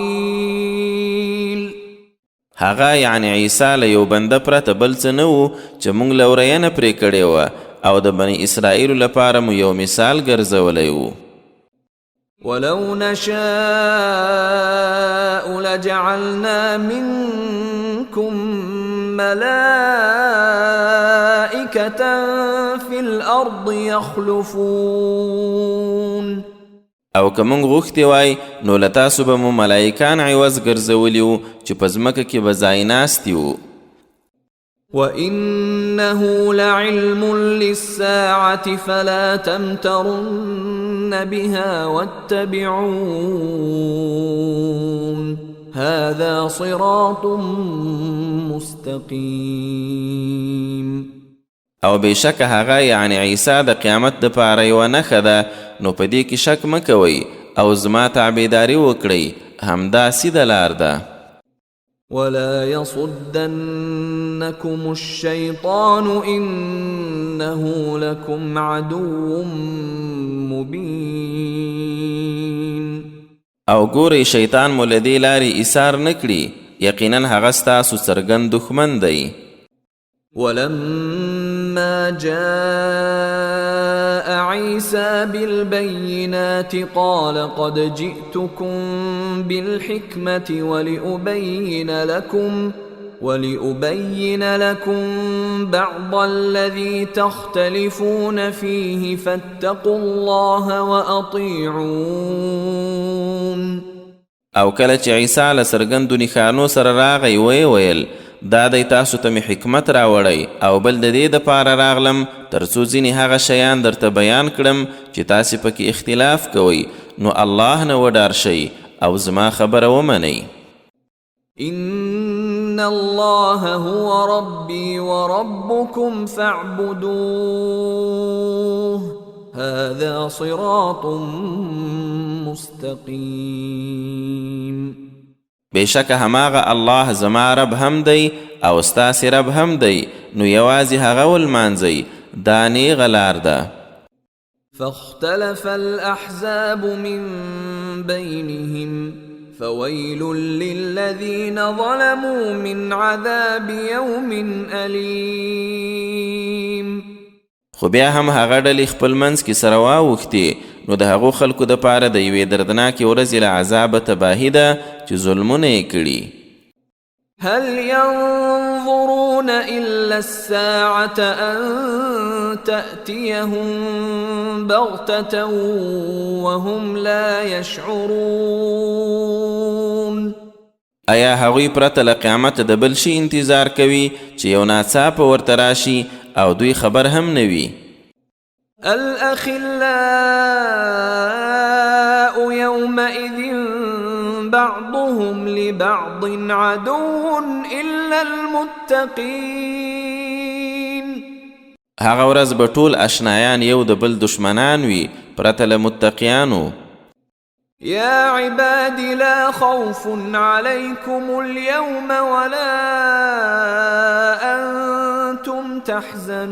S1: إسرائيل.
S2: هغه یعنی عیسی له یو بنده پرته بل څه نه و چې موږ له ورینه پرې کړې وه او د بني اسرائیلو لپاره مو یو مثال ګرځولی و.
S1: ولو نشاء لجعلنا منكم ملائكة في الأرض يخلفون.
S2: او که موږ غوښتې وای نو له تاسو به مو ملایکان عوض ګرځولي وو چې په ځمکه کې به ځای ناستي وو.
S1: وَإِنَّهُ لَعِلْمٌ لِلسَّاعَةِ فَلَا تَمْتَرُنَّ بِهَا وَاتَّبِعُونِ هَذَا صِرَاطٌ مُسْتَقِيمٌ.
S2: او بېشکه هغه یعنی عیسی د قیامت دپاره یوه نښه ده، نو په دې کې شک مه کوئ او زما تابعداري وکړئ، همدا سیده لار ده.
S1: ولا يصدنكم الشيطان إنه لكم عدو مبين.
S2: او ګورئ شیطان مو له دې لارې ایثار نه کړي، یقینا هغه ستاسو څرګند دښمن دی.
S1: ولما جاء عيسى بالبينات قال قد جئتكم بالحكمة ولأبين لكم بعض الذي تختلفون فيه فاتقوا الله وأطيعون.
S2: او کله چې عیسی له څرګندو نښانو سره راغی ویې ویل دا دی تاسو ته مې حکمت راوړی او بل د دې دپاره راغلم تر څو ځینې هغه شیان درته بیان کړم چې تاسې پکې اختلاف کوئ، نو الله نه وډار شئ او زما خبره ومنئ.
S1: إن الله هو ربي وربكم فاعبدوه هذا صراط مستقيم.
S2: بېشکه هماغه الله زما رب هم دی او ستاسې رب هم دی، نو یوازې هغه ولمانځئ، دا نیغه لار ده.
S1: فاختلف الأحزاب من بينهم فويل للذين ظلموا من عذاب يوم أليم.
S2: خو بیا هم هغه ډلې خپل منځ کې سره واوښتې، نو د هغو خلکو دپاره د یوې دردناکې ورځې له عذابه تباهي ده چې ظلمونه یې کړي.
S1: هل ينظرون إلا الساعة أن تأتيهم بغتة وهم لا يشعرون.
S2: ایا هغوی پرته له قیامت د بل شي انتظار کوي چې یو ناڅاپه ورته راشي او دوی خبر هم نه وي؟
S1: الأخلاء يومئذ بعضهم لبعض عدو إلا المتقين.
S2: هغه ورځ به ټول اشنایان یو د بل دشمنان وي پرته له متقیانو.
S1: يا عباد لا خوف عليكم اليوم ولا أنتم تحزنون.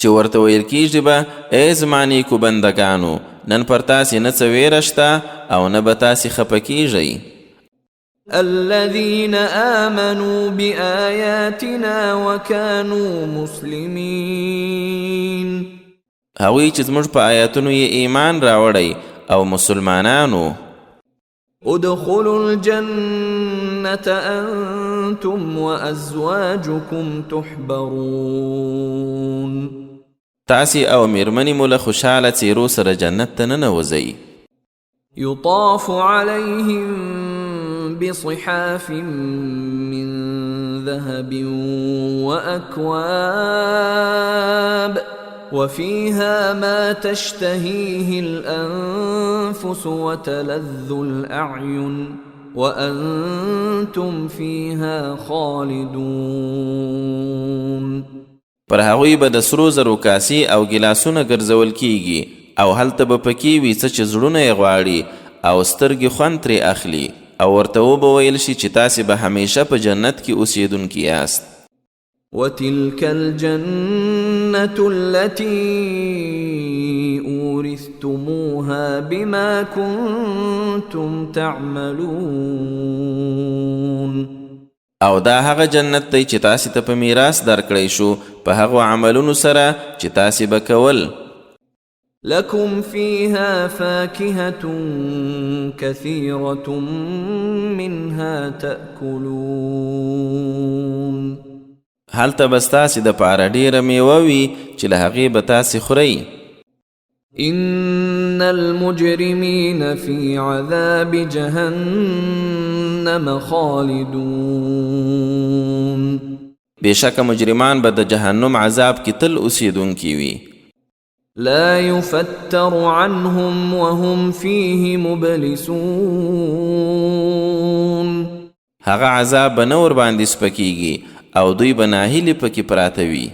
S2: چې ورته ویل کیږي به ای زما نیکو بندګانو نن پر تاسې نه څه ویره شته او نه به تاسې خفه کیږئ.
S1: الذين آمنوا بآياتنا وكانوا مسلمين.
S2: هغوی چې زموږ په آیاتونو یې ایمان راوړی او مسلمانانو.
S1: ادخلوا الجنة الجنة أنتم وأزواجكم تحبرون.
S2: تاسي او میرمنی مو له خوشحاله څیرو سره جنت ته ننوځئ.
S1: يطاف عليهم بصحاف من ذهب وأكواب وفيها ما تشتهيه الأنفس وتلذ الأعين وأنتم فيها خالدون.
S2: پر هغوی به د سرو زرو کاسي او ګیلاسونه ګرځول کیږي او هلته به پکې وي څه چې زړونه یې غواړي او سترګې خوند ترې اخلي او ورته وبه ویل شي چې تاسې به همیشه په جنت کې اوسیدونکي یاست.
S1: وتلك الجنة التي أورثتموها بما كنتم تعملون.
S2: او دا هغه جنت دی چې تاسې ته په میراث درکړی شو په هغو عملونو سره چې تاسې به کول.
S1: لكم فيها فاكهة كثيرة منها تأكلون.
S2: هلته به ستاسې دپاره ډېره میوه وي چې له هغې به تاسې خورئ.
S1: إن المجرمين في عذاب جهنم خالدون.
S2: بېشکه مجرمان به د جهنم عذاب کې تل اوسیدونکي وي.
S1: لا يفتر عنهم وهم فيه مبلسون.
S2: هغه عذاب به نه ورباندې سپکیږي او دوی به ناهیلې پکې پراته وي.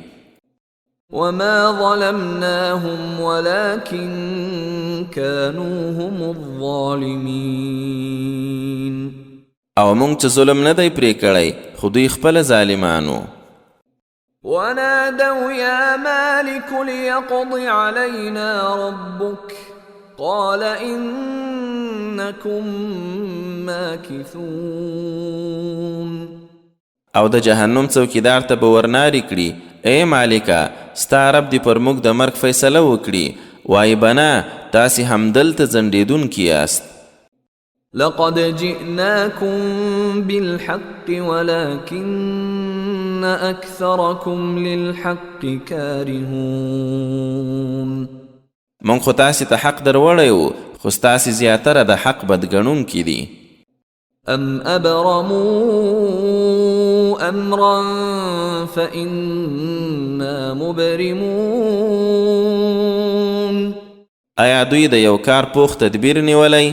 S1: وما ظلمناهم ولكن كانوا هم الظالمين.
S2: او مونږ چې ظلم نه دی پرې کړی خو دوی خپله ظالمانو.
S1: ونادوا يا مالك ليقض علينا ربك قال إنكم ماكثون.
S2: او د جهنم څوکیدار ته به ورنارې کړي ای مالکه ستا رب دې پر موږ د مرګ فیصله وکړي وایي به نه تاسې همدلته ځنډېدونکي یاست.
S1: لقد جئناكم بالحق ولكن أكثركم للحق كارهون.
S2: مونږ خو تاسې ته حق در وړی و خو ستاسې زیاتره د حق بدګڼونکي دي.
S1: أم أبرموا أمرا فإنا مبرمون.
S2: آیا دوی د یو کار پوخ تدبیر نیولی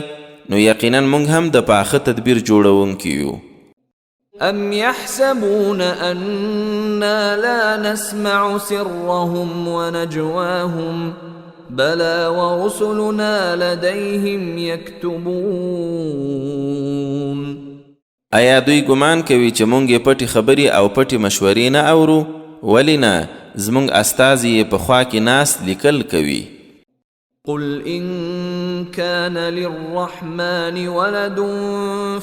S2: نو یقینا مونږ هم د پاخه تدبیر جوړونکي یو.
S1: أم يحسبون أنا لا نسمع سرهم ونجواهم بلى ورسلنا لديهم يكتبون.
S2: آیا دوی ګمان کوي چې مونږ یې پټې خبرې او پټې مشورې نه اورو؟ ولې نه زمونږ استازي یې په خوا کې ناست لیکل کوي.
S1: قل إن كان للرحمن ولد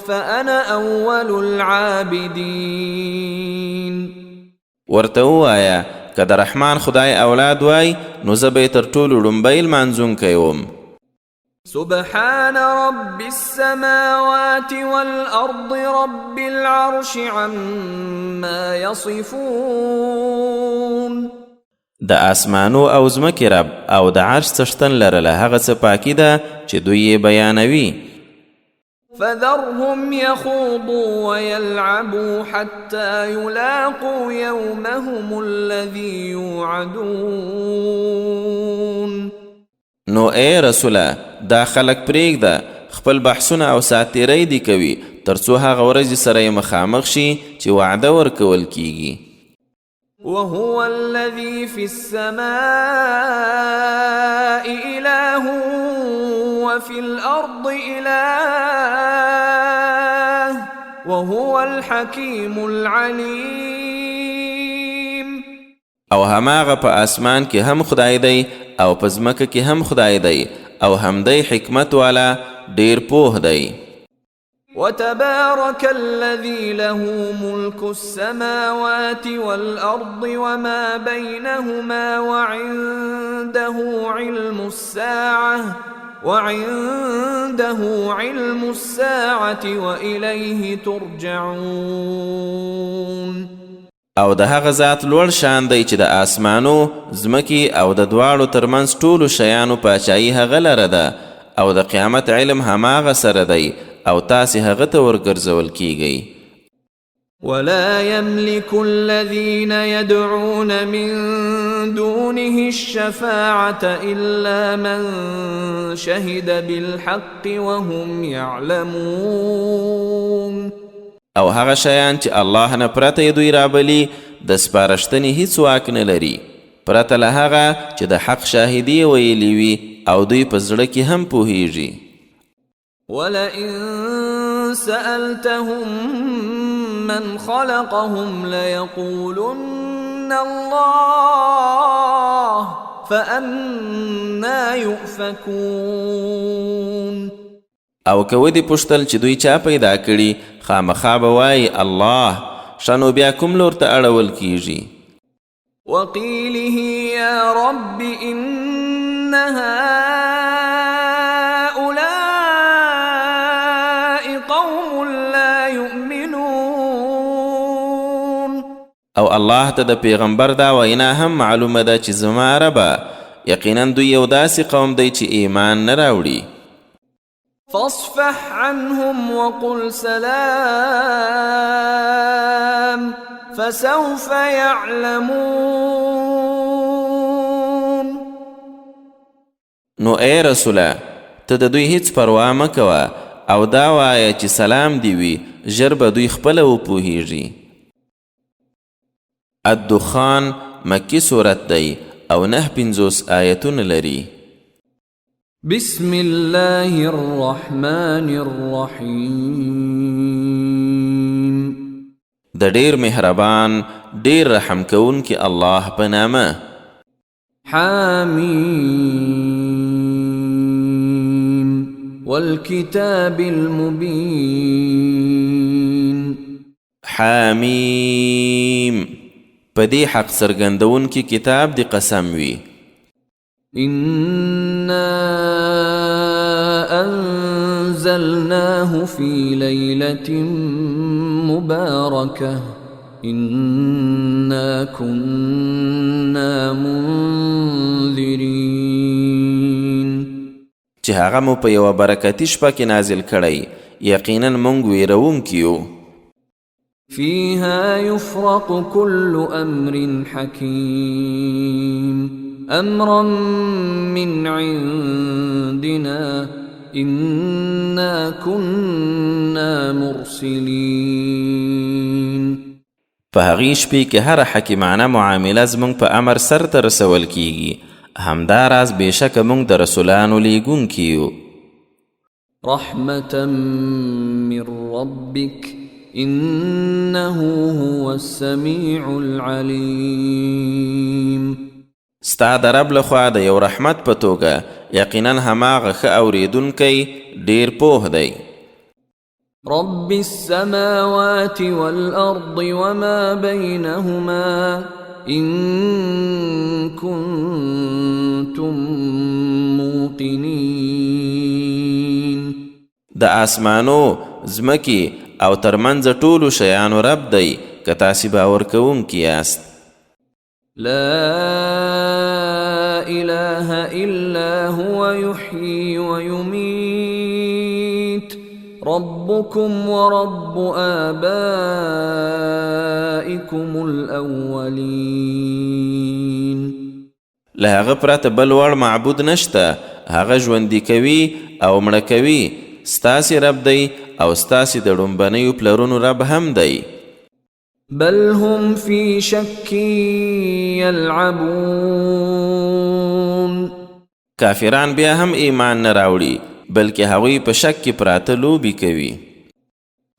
S1: فأنا أول العابدين.
S2: ورته ووایه که د رحمان خدای اولاد وای نو زه به یې تر ټولو لومبی لمانځونکی وم.
S1: سبحان رب السماوات والأرض رب العرش عما يصفون.
S2: د آسمانو او ځمکې رب او د عرش څښتن لرله هغه څه پاکي ده چې دوی یې بیانوي.
S1: فذرهم يخوضوا ويلعبوا حتى يلاقوا يومهم الذي يوعدون.
S2: نو ای رسوله دا خلک پرېږده خپل بحثونه او ساتیری دي کوي تر څو هغه ورځې سره یې مخامخ شي چې وعده ورکول کیږي.
S1: وهو الذي في السماء إله وفي الأرض إله وهو الحكيم العليم.
S2: او هماغه په اسمان کې هم خدای دی او په ځمکه کې هم خدای دی او همدی حکمت والا ډیر پوه دی.
S1: وتبارك الذي له ملك السماوات والأرض وما بينهما وعنده علم الساعة وعنده علم الساعة وإليه ترجعون.
S2: او د هغه ذات لوړ شان دی چې د آسمانو ځمکې او د دواړو ترمنځ ټولو شیانو پاچایي هغه لره ده او د قیامت علم هماغه سره دی او تاسې هغه ته ورګرځول کیږئ.
S1: ولا يملك الذين يدعون من دونه الشفاعة إلا من شهد بالحق وهم يعلمون.
S2: او هغه شیان چې الله نه پرته یې دوی رابلي د سپارښتنې هیڅ واک نه لري پرته له هغه چې د حق شاهدي ویلي وي او دوی په زړه کې هم پوهیږي.
S1: ولئن سألتهم من خلقهم ليقولن الله فأنا يؤفكون.
S2: او که ودې پوښتل چې دوی چا پیدا کړي خامخا به وایي الله، ښه نو بیا کوم لور ته اړول کیږي.
S1: وقيله يا رب إن هؤلاء قوم لا يؤمنون.
S2: او الله ته د پیغمبر دا وینا هم معلومه ده چې زما ربه یقینا دوی یو داسې قوم دی چې ایمان نه راوړي.
S1: فاصفح عنهم وقل سلام فسوف يعلمون.
S2: نو ای رسوله ته د دوی هیڅ پروا مه کوه او دا وایه چې سلام دی وي، ژر به دوی خپله وپوهیږي. الدخان مکی صورت دی او 9 آیتونه لري.
S1: بسم الله الرحمن الرحیم.
S2: د ډیر مهربان ډیر رحم کوونکی الله په نامه.
S1: حمیم والکتاب المبین.
S2: حمیم په دې حق څرګندونکي کتاب دی قسم وي.
S1: إنا أنزلناه في ليلة مباركة إنا كنا منذرين.
S2: چې هغه مو په یوه برکتي شپه کې نازل کړی، یقینا موږ ویرونکي یو.
S1: فيها يفرق كل أمر حكيم أمرا من عندنا إنا كنا مرسلين.
S2: په هغې شپې کې هره حکیمانه معامله زموږ په امر سرته رسول کیږي، همداراز بېشکه موږ د رسولانو لیږونکي یو.
S1: رحمة من ربك إنه هو السميع العليم.
S2: ستا د رب لخوا د یو رحمت په توګه یقینا هماغه ښه اورېدونکی ډېر پوه دی.
S1: رب السماوات والأرض وما بينهما إن كنتم موقنين.
S2: د آسمانو ځمکې او ترمنځ ټولو شیانو رب دی که تاسې باور کوونکي یاست.
S1: لا إله إلا هو يحيي ويميت ربكم ورب آبائكم الأولين.
S2: له هغه پرته بل وړ معبود نشته، هغه ژوندي کوي او مړه کوي. ستاسې رب دی او ستاسې د ړومبنیو پلرونو رب هم دی.
S1: بل هم في شك يلعبون.
S2: کافران بیا هم ایمان نه راوړي بلکې هغوی په شک کې پراته لوبې کوي.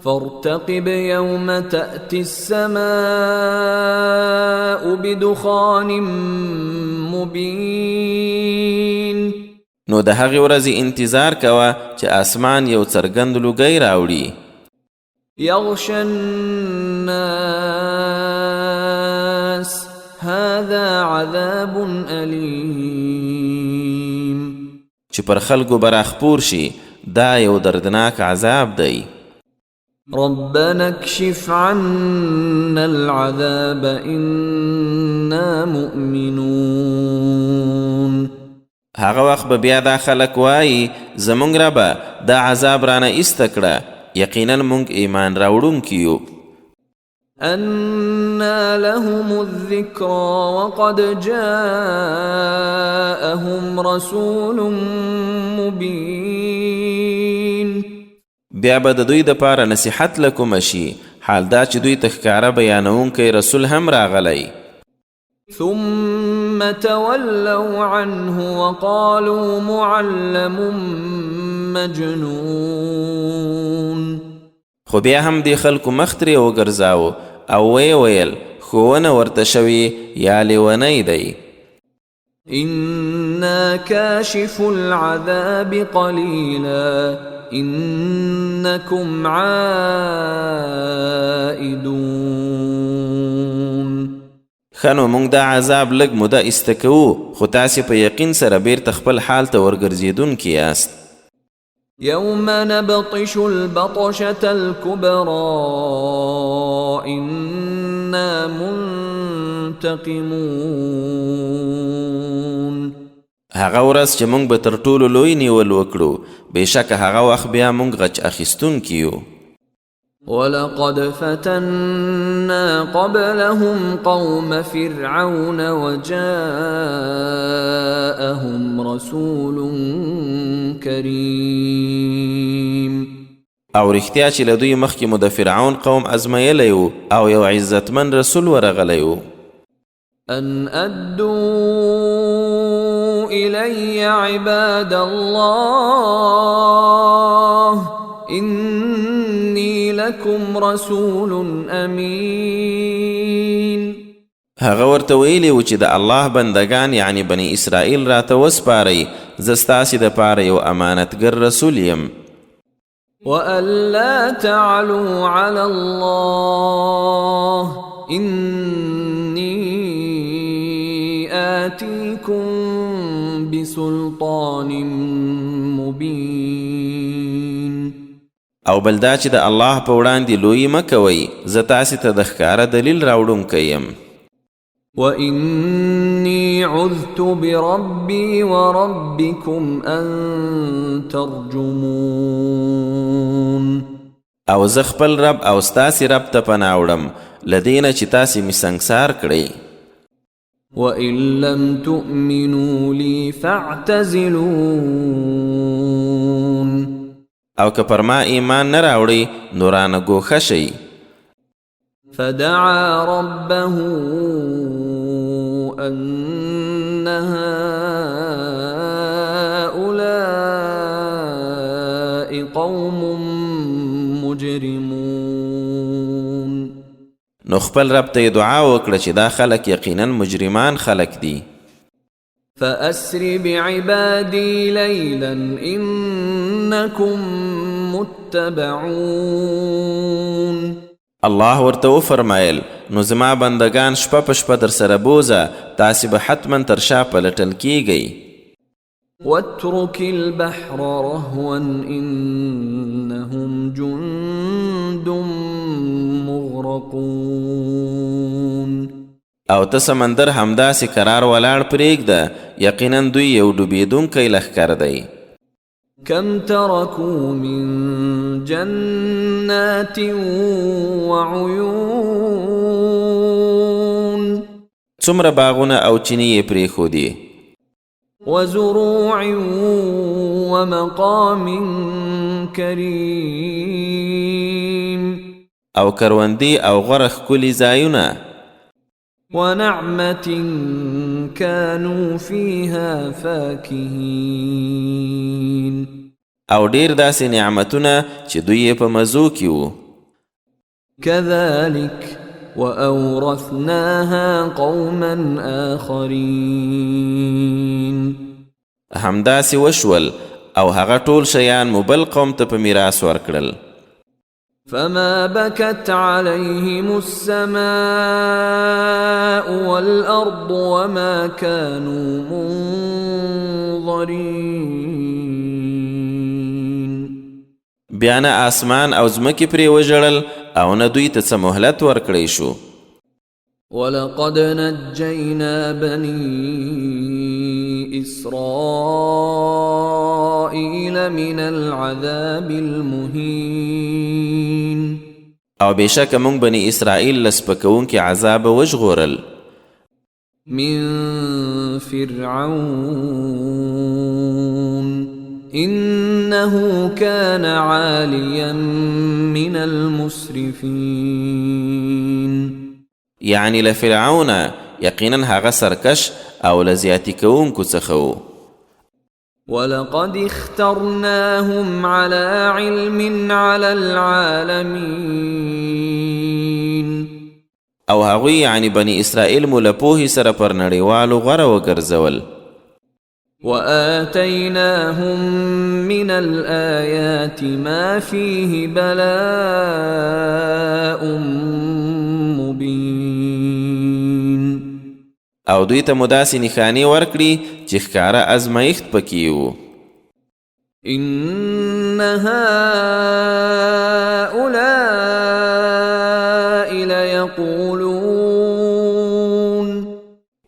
S1: فارتقب يوم تأتي السماء بدخان مبين.
S2: نو د هغې ورځې انتظار کوه چې آسمان یو څرګند لوګی راوړي.
S1: يغشى الناس هذا عذاب أليم.
S2: چې پر خلکو به راخپور شي دا یو دردناک عذاب دی.
S1: ربنا اكشف عنا العذاب إنا مؤمنون.
S2: هغه وخت به بیا دا خلک وایي زمونږ ربه دا عذاب رانه ایسته کړه یقینا مونږ ایمان راوړونکي یو.
S1: أنى لهم الذكرى وقد جاءهم رسول مبين.
S2: بیا به د دوی دپاره نصیحت لکومه شي حال دا چې دوی ته ښکاره بیانونکی رسول هم راغلی.
S1: ثم تولوا عنه وقالوا معلم مجنون.
S2: خو بیا هم دی خلکو مخ ترې وګرځاوه او ویې ویل ښوونه ورته شوې یا لیونی دی.
S1: إنا كاشف العذاب قليلا إنكم عائدون.
S2: خنو مونږ دا عذاب لږ موده ایسته کوو خو تاسې په یقین سره بیرته خپل حال ته ورګرځېدونکي یاست.
S1: يوم نبطش البطشة الكبرى إنا منتقمون.
S2: هغه ورځ چې مونږ به تر ټولو لوی نیول وکړو بېشکه هغه وخت بیا مونږ غچ اخیستونکي یو.
S1: ولقد فتنا قبلهم قوم فرعون وجاءهم رسول كريم.
S2: او رښتیا چې له دوی مخکې مو د فرعون قوم ازمیلی و او یو عزتمن رسول ورغلی و.
S1: أن أدوا إلي عباد الله إني لكم رسول أمين.
S2: هغه ورته ویلی و چې د الله بندگان یعنی بني اسرائیل راته وسپارئ زه ستاسې دپاره یو امانتګر رسول یم.
S1: وألا تعلوا على الله إني آتيكم بسلطان مبين.
S2: او بل دا چې د الله په وړاندې لویي مه کوئ زه تاسې ته د ښکاره دلیل راوړونکی یم.
S1: وإني عذت بربي وربكم أن ترجمون.
S2: او زه خپل رب او ستاسې رب ته پناه وړم له دې نه چې تاسې مې سنګسار کړئ.
S1: وإن لم تؤمنوا لي فاعتزلون.
S2: او که پر ما ایمان نه راوړئ نو رانه ګوښه شئ.
S1: فدعا ربه أن هؤلاء قوم مجرمون.
S2: نو خپل رب ته دعا وکړه چې دا خلک یقینا مجرمان خلک دي.
S1: فأسر بعبادي ليلا إنكم متبعون.
S2: الله ورته وفرمایل نو زما بندگان شپه په شپه در سره بوزه تاسې به حتما تر شا پلټل کیږئ.
S1: واترك البحر رهوا إنهم جند مغرقون.
S2: او ته سمندر همداسې قرار ولاړ پرېږده یقینا دوی یو ډوبېدونکی لښکر دی.
S1: كم تركوا من جنات وعيون.
S2: څومره باغونه او چینې یې پرېښودې.
S1: وزروع ومقام كريم.
S2: او کروندې او غوره ښکلي ځایونه.
S1: ونعمة كانوا فيها فاكهين.
S2: او ډیر داسې نعمتونه چې دوی په مزو کې وو.
S1: كذلك وأورثناها قوما آخرين.
S2: همداسې وشول او هغه ټول شیان مو بل قوم ته په میراث ورکړل.
S1: فما بكت عليهم السماء والأرض وما كانوا منظرين.
S2: بیا نه آسمان او ځمکې پرې وژړل او نه دوی ته څه مهلت ورکړی شو.
S1: ولقد نجينا بني إسرائيل من العذاب المهين.
S2: او بشک مونږ بني اسرائیل له سپکوونکي عذاب وژغورل.
S1: من فرعون إنه كان عاليا من المسرفين.
S2: یعنی لفرعون یقینا هغه سرکش او لزیاتی کوونکو څخه و.
S1: ولقد اخترناهم على علم على العالمين.
S2: او هغوی یعنی بني اسرائیل مو له پوهې سره پر نړیوالو غوره وګرځول.
S1: وآتيناهم من الآيات ما فيه بلاء مبين.
S2: او دوی ته مو داسې نښانې ورکړي چې ښکاره ازمایښت پکې و.
S1: إن هؤلاء ليقولون.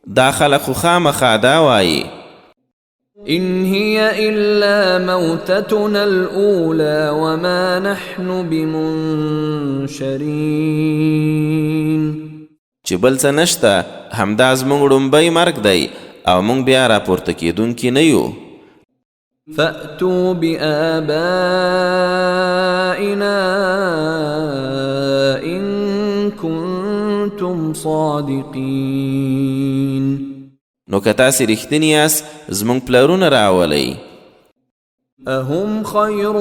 S2: دا خلق خو خامخا دا وایي
S1: إن هي إلا موتتنا الأولى وما نحن بمنشرين.
S2: چې بل څه نشته همدا زموږ ړومبی مرګ دی او موږ بیا راپورته کېدونکي نه یو.
S1: فأتوا بآبائنا إن كنتم صادقين.
S2: نو که تاسې رښتیني یاست زموږ پلرونه راولئ.
S1: أهم خير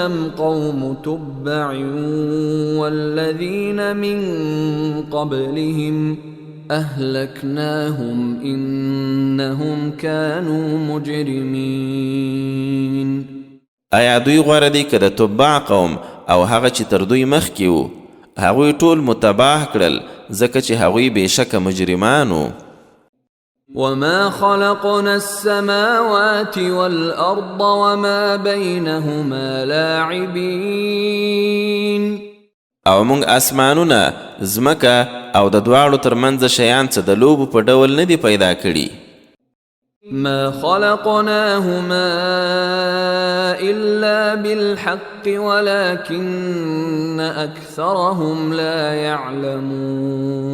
S1: أم قوم تبع والذين من قبلهم أهلكناهم إنهم كانوا مجرمين.
S2: آیا دوی غوره دي که د تبع قوم او هغه چې تر دوی مخکې وو هغوی ټول متباه کړل ځکه چې هغوی بېشکه مجرمانو.
S1: وما خلقنا السماوات والأرض وما بينهما لاعبين.
S2: او موږ اسمانونه ځمکه او د دواړو ترمنځ شیان څه د لوبو په ډول نه دي پیدا کړي.
S1: ما خلقناهما إلا بالحق ولكن أكثرهم لا يعلمون.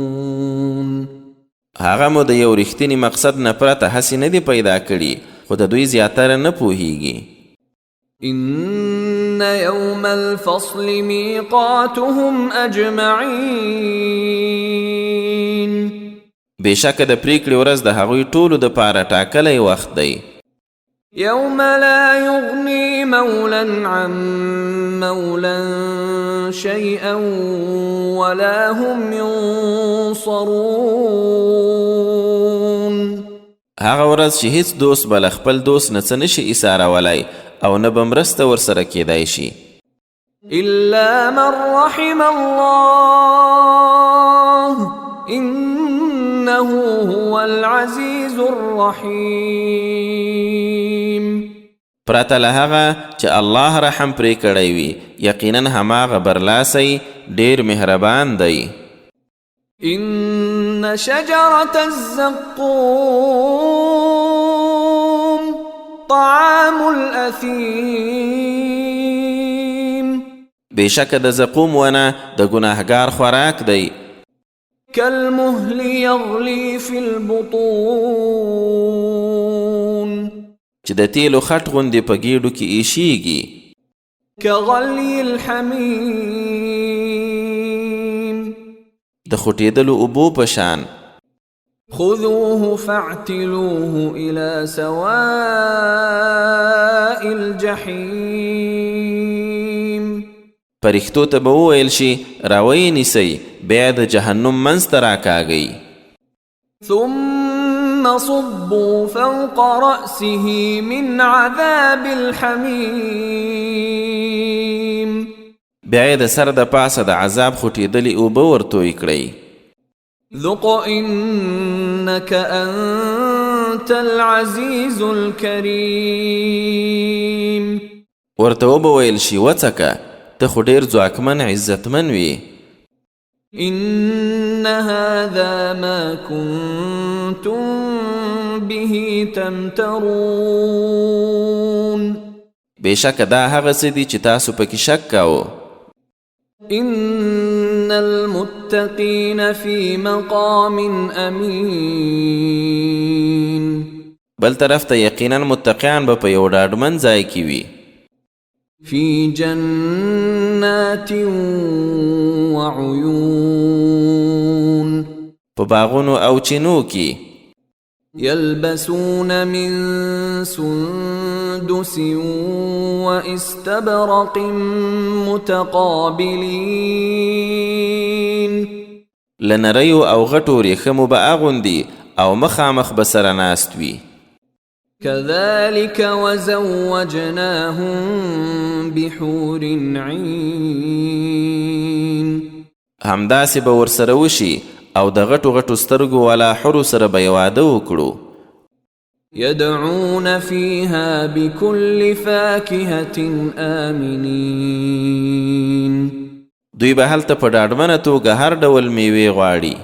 S2: هغه مو د یو رښتینی مقصد نه پرته هسې نه دي پیدا کړي خو د دوی زیاتره نه پوهیږي.
S1: إن يوم الفصل ميقاتهم أجمعين.
S2: بېشکه د پریکړې ورځ د هغوی ټولو دپاره ټاکلی وخت دی.
S1: يوم لا يغني مولا عن مولا شيئا ولا هم ينصرون.
S2: هغه ورځ چې هیڅ دوست به له خپل دوست نه څه نشي ایسارولی او نه به مرسته ورسره کیدای شي.
S1: إلا من رحم الله إنه هو العزيز الرحيم.
S2: پرته له هغه چې الله رحم پرې کړی وي یقینا هماغه برلاسی ډیر مهربان دی.
S1: إن شجرة الزقوم طعام الأثيم.
S2: بېشکه د زقوم ونه د ګناهګار خوراک دی.
S1: كالمهل يغلي في البطون.
S2: چې د تیلو خټ غوندې په ګېډو کې ایشیږي.
S1: كغلي الحميم.
S2: د خوټېدلو اوبو په شان.
S1: خذوه فاعتلوه إلى سواء الجحيم.
S2: پرښتو ته به وویل شي راویې نیسئ بیا د جهنم منځ ته راکاږئ.
S1: ثم صبوا فوق رأسه من عذاب الحميم.
S2: بیا یې د سر د پاسه د عذاب خوټېدلې اوبه ورتوی کړئ.
S1: ذق إنك أنت العزيز الكريم.
S2: ورته وبویل شي وڅکه ته خو ډېر ځواکمن عزتمن وي.
S1: إن هذا ما كنتم به تمترون.
S2: بېشکه دا هغه څه دي چې تاسو پکې شک کاوه.
S1: إن المتقين في مقام أمين.
S2: بل طرف ته یقینا متقیان به په یو ډاډمن ځای کې وي.
S1: في جنات وعيون.
S2: په باغونو او چینو کې.
S1: يلبسون من سندس واستبرق متقابلين.
S2: لنریو او غټو ریخمو به اغوندي او مخامخ به سره ناست وي.
S1: كذلك وزوجناهم بحور عين.
S2: همداسې به ورسره وشي او د غټو غټو سترګو والا حورو سره به یې واده وکړو.
S1: يدعون فيها بكل فاكهة آمنين.
S2: دوی به هلته په ډاډمنه توګه هر ډول میوې غواړي.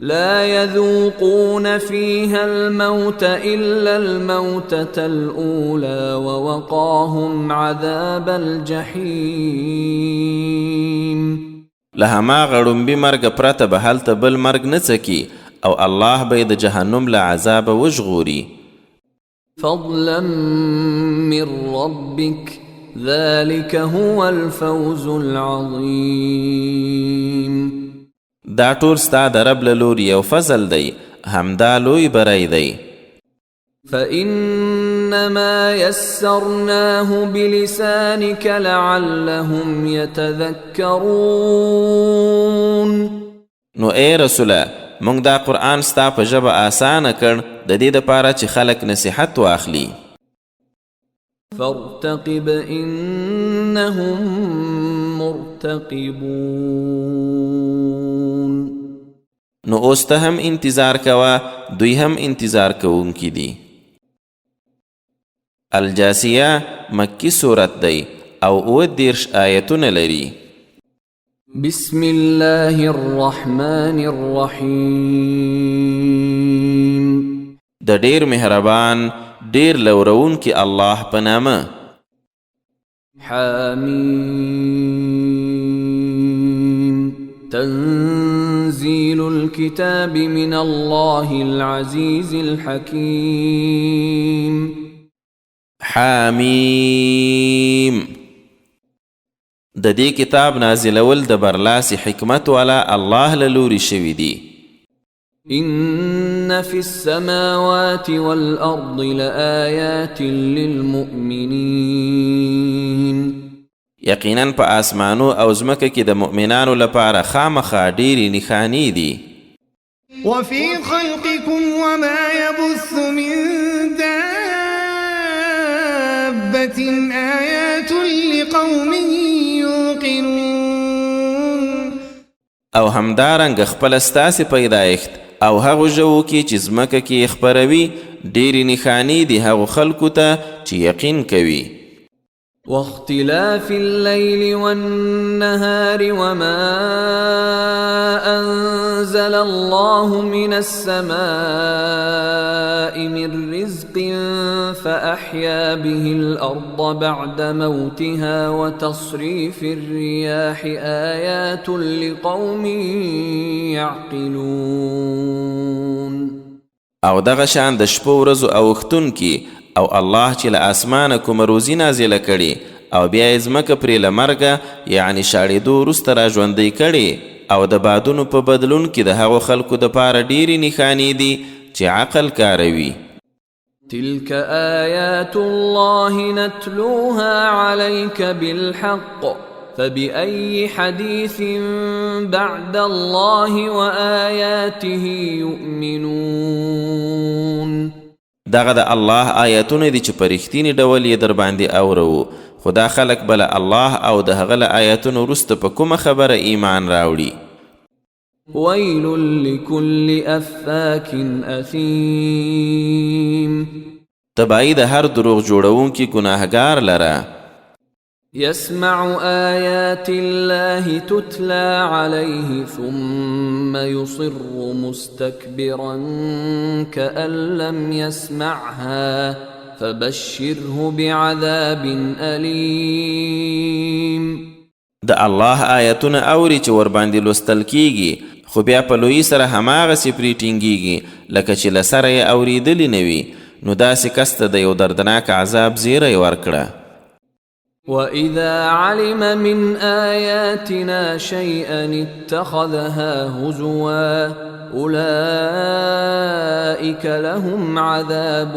S1: لا يذوقون فيها الموت إلا الموتة الأولى ووقاهم عذاب الجحيم.
S2: له هماغه ړومبي مرګه پرته به هلته بل مرګ نه څکي او الله به یې د جهنم له عذابه وژغوري.
S1: فضلا من ربك ذلك هو الفوز العظيم.
S2: دا ټول ستا د رب له لوري یو فضل دی، همدا لوی بری دی.
S1: فإنما يسرناه بلسانك لعلهم يتذكرون.
S2: نو ای رسوله مونږ دا قرآن ستا په ژبه آسانه کړ د دې دپاره چې خلک نصیحت واخلي.
S1: فارتقب إنهم مرتقبون.
S2: نو اوس ته هم انتظار کوه دوی هم انتظار کوونکي دي. الجاسیه مکی صورت دی او 30 آیتونه لري.
S1: بسم الله الرحمن الرحیم.
S2: د ډیر مهربان ډیر لورونکي الله په نامه.
S1: حمیم. تنزيل الكتاب من الله العزيز الحكيم.
S2: حمیم. د دې کتاب نازلول د برلاسي حکمت والا الله له لوري شوي دي.
S1: إن في السماوات والأرض لآيات للمؤمنين.
S2: یقیناً په آسمانو او ځمکه کې د مؤمنانو لپاره خامخا ډېرې نښانې دي.
S3: وفي خلقكم وما يبث من دابة آيات لقوم يوقنون.
S2: او همدارنګه خپله ستاسې پیدایښت او هغو ژوو کې چې ځمکه کې خپروي ډېرې نښانې دي هغو خلکو ته چې یقین کوي.
S1: واختلاف الليل والنهار وما أنزل الله من السماء من رزق فأحيا به الأرض بعد موتها وتصريف الرياح آيات لقوم يعقلون.
S2: او دغه شان د شپو ورځو اوښتونکي او الله چې له اسمانه کومه روزي نازله کړي او بیا یې ځمکه پرې له مرګه یعنې شاړېدو وروسته را ژوندی کړي او د بادونو په بدلون کې د هغو خلکو دپاره ډېرې نښانې دي چې عقل کاروي.
S1: تلك آيات الله نتلوها عليك بالحق فبأي حديث بعد الله وآياته يؤمنون.
S2: دغه د الله آیتونه دي چې په رښتینې ډول یې در باندې اورو، خو خدا خلق بل الله او د هغه له آیاتونو وروسته په کومه خبره ایمان راوړي.
S1: ويل لكل أفاك أثيم
S2: تبعی د هر دروغ جوړونکي ګناهګار لره.
S1: يسمع آيات الله تتلى عليه ثم يصر مستكبرا كأن لم يسمعها فبشره بعذاب أليم.
S2: د الله آیتونه اوري چې ور باندې لوستل کیږي، خو بیا په لوی سره هماغسې پرې ټینګیږي لکه چې له سره یې اورېدلي نه وي، نو داسې کس ته د یو دردناک عذاب زیری ورکړه.
S1: وَإِذَا عَلِمَ مِنْ آيَاتِنَا شَيْئًا اتَّخَذَهَا هُزُوًا أُولَئِكَ لَهُمْ عَذَابٌ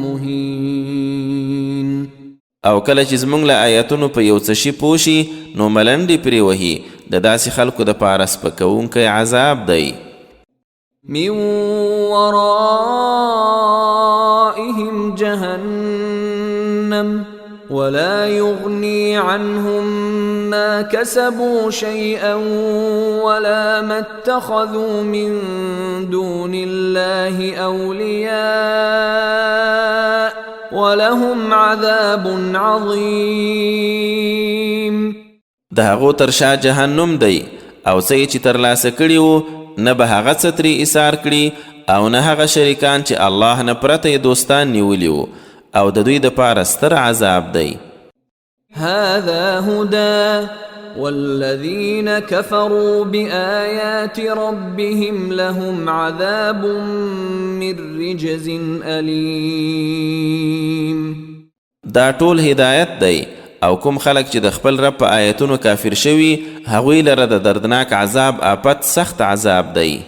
S1: مُهِينٌ.
S2: او کله چې زموږ له آیاتونو په یو څه شي پوه شي نو ملنډې پرې وهي، د داسې خلکو دپاره سپکوونکی عذاب دی.
S1: من ورائهم جهنم ولا يغني عنهم ما كسبوا شيئا ولا ما اتخذوا من دون الله أولياء ولهم عذاب عظيم.
S2: د هغو تر شا جهنم دی او څه یې چې ترلاسه کړي وو نه به هغه څه ترې ایثار کړي او نه هغه شریکان چې الله نه پرته یې دوستان نیولي وو، او د دوی دپاره ستر عذاب دی.
S1: هذا هدى والذين كفروا بآيات ربهم لهم عذاب من رجز أليم.
S2: دا ټول هدایت دی، او کوم خلق چې د خپل رب په آیتونو کافر شوي هغوی لره د دردناک عذاب آفت سخت عذاب دی.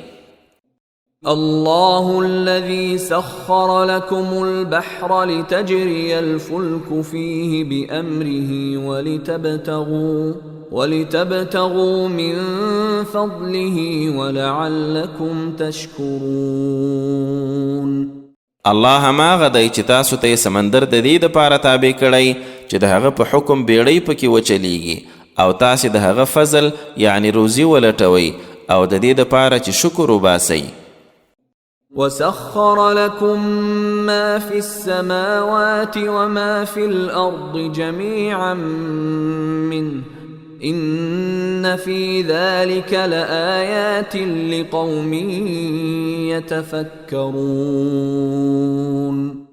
S1: الله الذي سخر لكم البحر لتجري الفلك فيه بأمره ولتبتغوا من فضله ولعلكم تشكرون.
S2: الله هماغه دی چې تاسو ته سمندر د دې دپاره تابع کړی چې د هغه په حکم بیړۍ پکې وچلیږي، او تاسې د هغه فضل یعنی روزي ولټوئ او د دې دپاره چې شکر وباسئ.
S1: وسخر لكم ما في السماوات وما في الأرض جميعا منه إن في ذلك لآيات لقوم يتفكرون.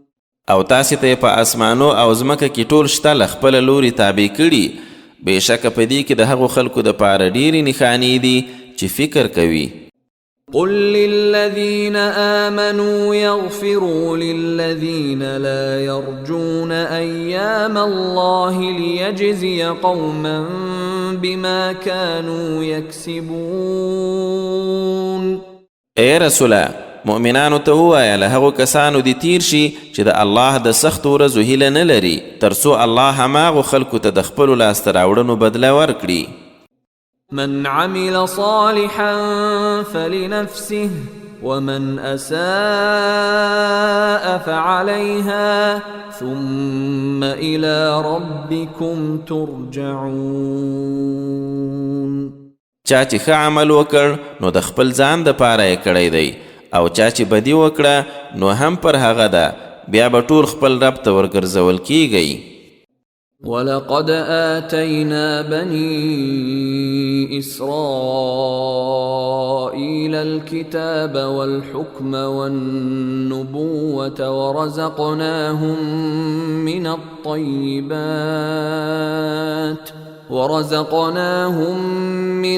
S2: او تاسې ته په اسمانو او ځمکه کې ټول شته له خپله لوري تابع کړي، بېشکه په دې کې د هغو خلکو دپاره ډېرې نښانې دي چې فکر کوي.
S1: قل للذين آمنوا يغفروا للذين لا يرجون أيام الله ليجزي قوما بما كانوا يكسبون.
S2: اے رسوله، مؤمنانو ته ووایه له هغو کسانو دې تیر شي چې د الله د سختو ورځو هیله نه لري، تر څو الله هماغو خلکو ته د خپلو لاسته راوړنو بدله ورکړي.
S1: من عمل صالحا فلنفسه ومن أساء فعليها ثم إلى ربكم ترجعون.
S2: چا چې ښه عمل وکړ نو د خپل ځان دپاره یې کړی دی، او چا چې بدي وکړه نو هم پر هغه ده، بیا به ټول خپل رب ته ورګرځول کیږئ.
S1: ولقد آتينا بني إسرائيل الكتاب والحكم والنبوة ورزقناهم من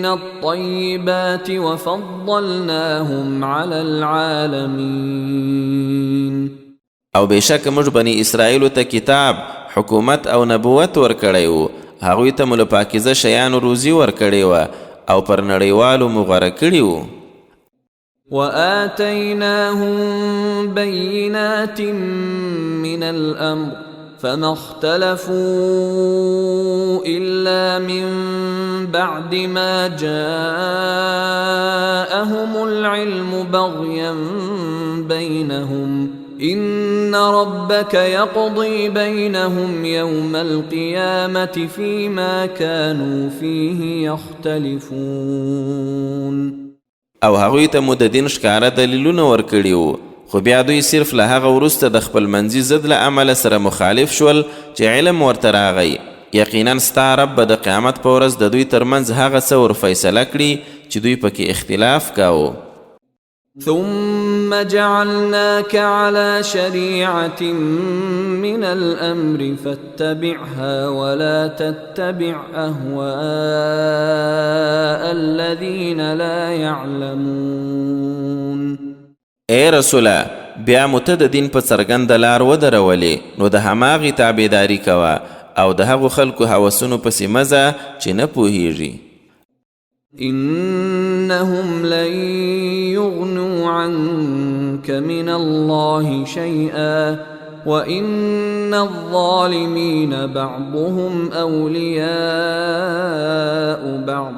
S1: الطيبات وفضلناهم على العالمين.
S2: او بېشکه موږ بني اسرائیلو ته کتاب، حکومت او نبوت ورکړی و، هغوی ته مو له پاکیزه شیانو روزي ورکړې وه او پر نړیوالو مو غوره کړي وو.
S1: وآتيناهم بينات من الأمر فما اختلفوا إلا من بعد ما جاءهم العلم بغيا بينهم إن ربك يقضي بينهم يوم القيامة فيما كانوا فيه يختلفون.
S2: او هغوی ته مو د دین ښکاره دلیلونه ورکړي وو، خو بیا دوی صرف له هغه وروسته د خپل منځي ضد له عمله سره مخالف شول چې علم ورته راغی. یقینا ستا رب به د قیامت په ورځ د دوی ترمنځ هغه څه ور فیصله کړي چې دوی پکې اختلاف کاوه.
S1: ثم جعلناك على شريعة من الأمر فاتبعها ولا تتبع أهواء الذين لا يعلمون.
S2: اے رسوله، بیا مو ته د دین په څرګنده لار ودرولې، نو د هماغې تابعداري کوه او د هغو خلکو هوسونو پسې مه ځه چې نه پوهیږي.
S1: إنهم لن يغنوا عنك من الله شيئا وإن الظالمين بعضهم أولياء بعض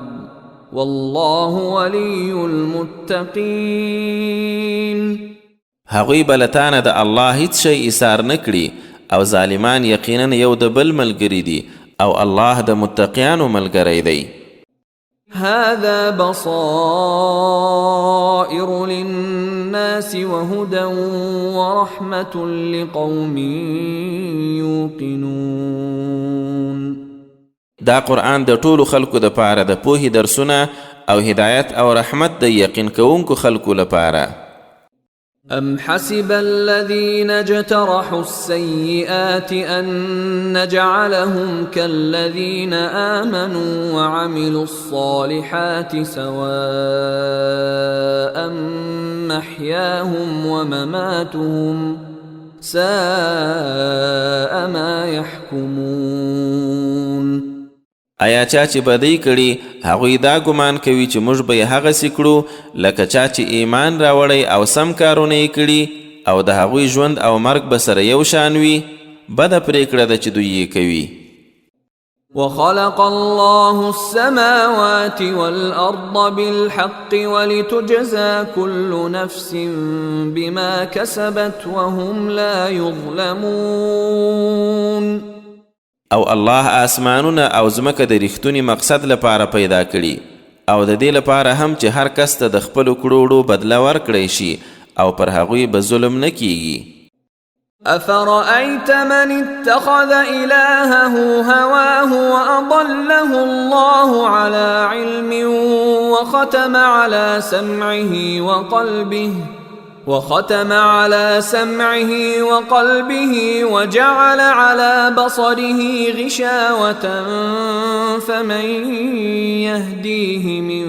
S1: والله ولي المتقين.
S2: هغوی بلتانه د الله هیڅ شی ایثار نکړي او ظالمان یقینا یو د بل ملګري دي او الله د متقیانو ملګری دی.
S1: هذا بصائر للناس وهدى ورحمة لقوم يوقنون.
S2: دا قرآن د ټولو خلکو د پاره د پوهې درسونه او هدایت او رحمت د یقین کوونکو خلکو لپاره.
S1: أم حسب الذين اجترحوا السيئات أن نجعلهم كالذين آمنوا وعملوا الصالحات سواء محياهم ومماتهم ساء ما يحكمون.
S2: آیا چا چې بدی کړي هغوی دا ګمان کوي چې موږ به یې هغسې کړو لکه چا چې ایمان راوړی او سم کارونه یې کړي او د هغوی ژوند او مرګ به سره یو شان وي. بده پرېکړه ده چې دوی یې کوي.
S1: وخلق الله السماوات والأرض بالحق ولتجزى كل نفس بما كسبت وهم لا يظلمون.
S2: او الله آسمانونه او ځمکه د ریښتوني مقصد لپاره پیدا کړي او د دې لپاره هم چې هر کس ته د خپلو کړو بدله ورکړی شي او پر هغوی به ظلم نه کیږي.
S1: أفرأيت من اتخذ إلهه هواه وأضله الله على علم وختم على سمعه وقلبه وجعل على بصره غشاوة فمن يهديه من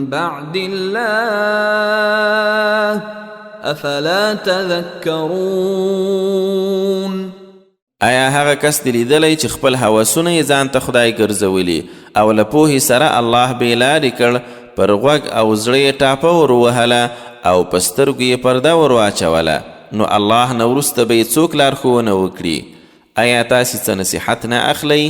S1: بعد الله أفلا تذكرون.
S2: آیا هغه کس دې لیدلی چې خپل هوسونه یې ځان ته خدای ګرځولي او له پوهې سره الله بې لارې کړ، پر غوږ او زړه یې ټاپه ور ووهله او په سترګو یې پرده ور واچوله، نو الله نه وروسته به یې څوک لارښوونه وکړي؟ آیا تاسې څه نصیحت نه اخلئ؟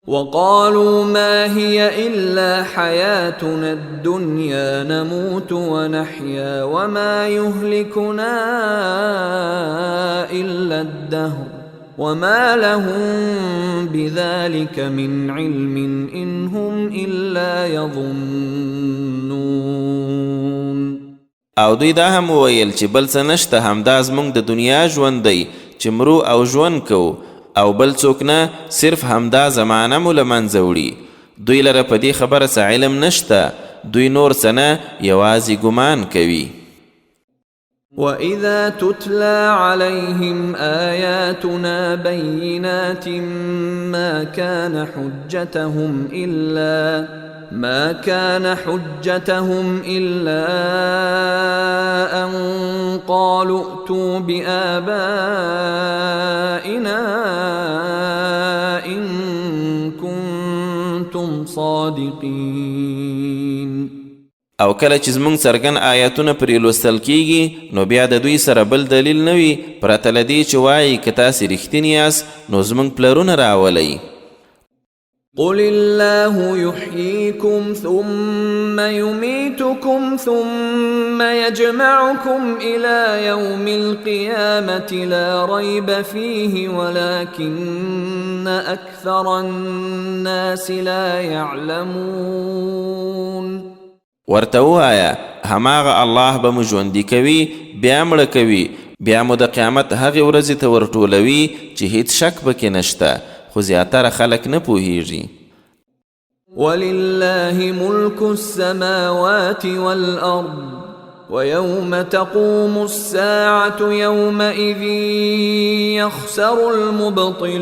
S1: وقالوا ما هي إلا حياتنا الدنيا نموت ونحيا وما يهلكنا إلا الدهر وما لهم بذلك من علم إن هم إلا يظنون.
S2: او دوی دا هم وویل چې بل څه نشته، همدا زموږ د دنیا ژوند دی چې مرو او ژوند کوو، او بل څوک نه، صرف همدا زمانه مو له منځه وړي. دوی لره په دې خبره څه علم نشته، دوی نور څه نه، یوازې ګمان کوي.
S1: وَإِذَا تُتْلَى عَلَيْهِمْ آيَاتُنَا بَيِّنَاتٍ ما كان حجتهم إلا أن قالوا ائتوا بآبائنا إن كنتم صادقين.
S2: او کله چې زموږ څرګند آیاتونه پرې لوستل کیږي نو بیا د دوی سره بل دلیل نه وي پرته له دې چې وایي که تاسې رښتیني یاست نو زموږ پلرونه راولئ.
S1: قل الله يحييكم ثم يميتكم ثم يجمعكم إلى يوم القيامة لا ريب فيه ولكن أكثر الناس لا يعلمون.
S2: ورته ووایه هماغه الله به مو ژوندي کوي بیا مړه کوي بیا مو د قیامت هغې ورځې ته ورټولوي چې هیڅ شک پکې نشته خو زیاتره خلک نه پوهیږي.
S1: ولله ملك السماوات والأرض ويوم تقوم الساعة يومئذ يخسر المبطلون.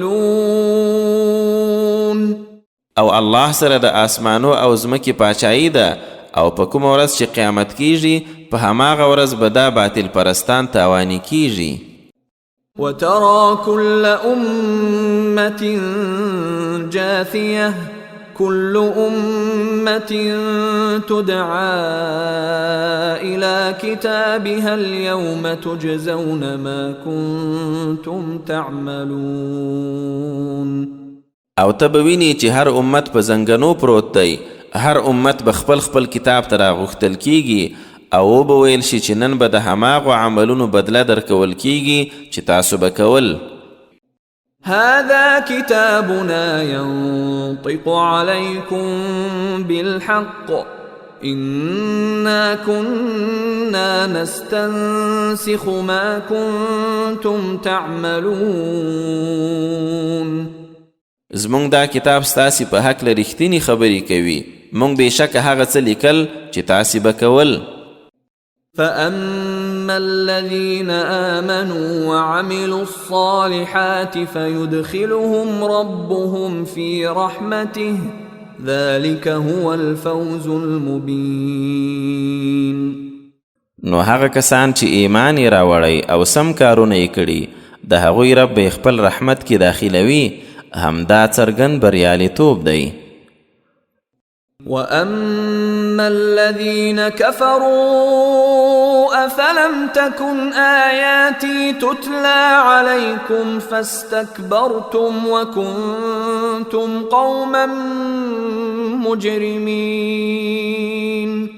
S2: او الله سره د آسمانو او ځمکې پاچایي ده او په کومه ورځ چې قیامت کیږي په هماغه ورځ به دا باطل پرستان تاواني کیږي.
S1: وترى كل أمة جاثية كل أمة تدعى إلى كتابها اليوم تجزون ما كنتم تعملون.
S2: او ته به وینې چې هر امت په زنګنو پروت دی هر امت به خپل کتاب ته راغوښتل کیږي او به ویل شي چې نن به د هماغو عملونو بدله درکول کیږي چې تاسو به کول.
S1: هذا كتابنا ينطق عليكم بالحق إنا كنا نستنسخ ما كنتم تعملون.
S2: زمونږ دا کتاب ستاسې په هکله رښتینې خبرې کوي مونږ بېشکه هغه څه لیکل چې تاسې به کول.
S1: فأما الذين آمنوا وعملوا الصالحات فيدخلهم ربهم في رحمته ذلك هو الفوز المبين.
S2: نو هغه کسان چې ایمان یې راوړی او سم کارونه یې کړي د هغوی رب به خپل رحمت کې داخلوي همدا څرګند بریالیتوب دی.
S1: وأما الذين كفروا أفلم تكن آياتي تتلى عليكم فاستكبرتم وكنتم قوما مجرمين.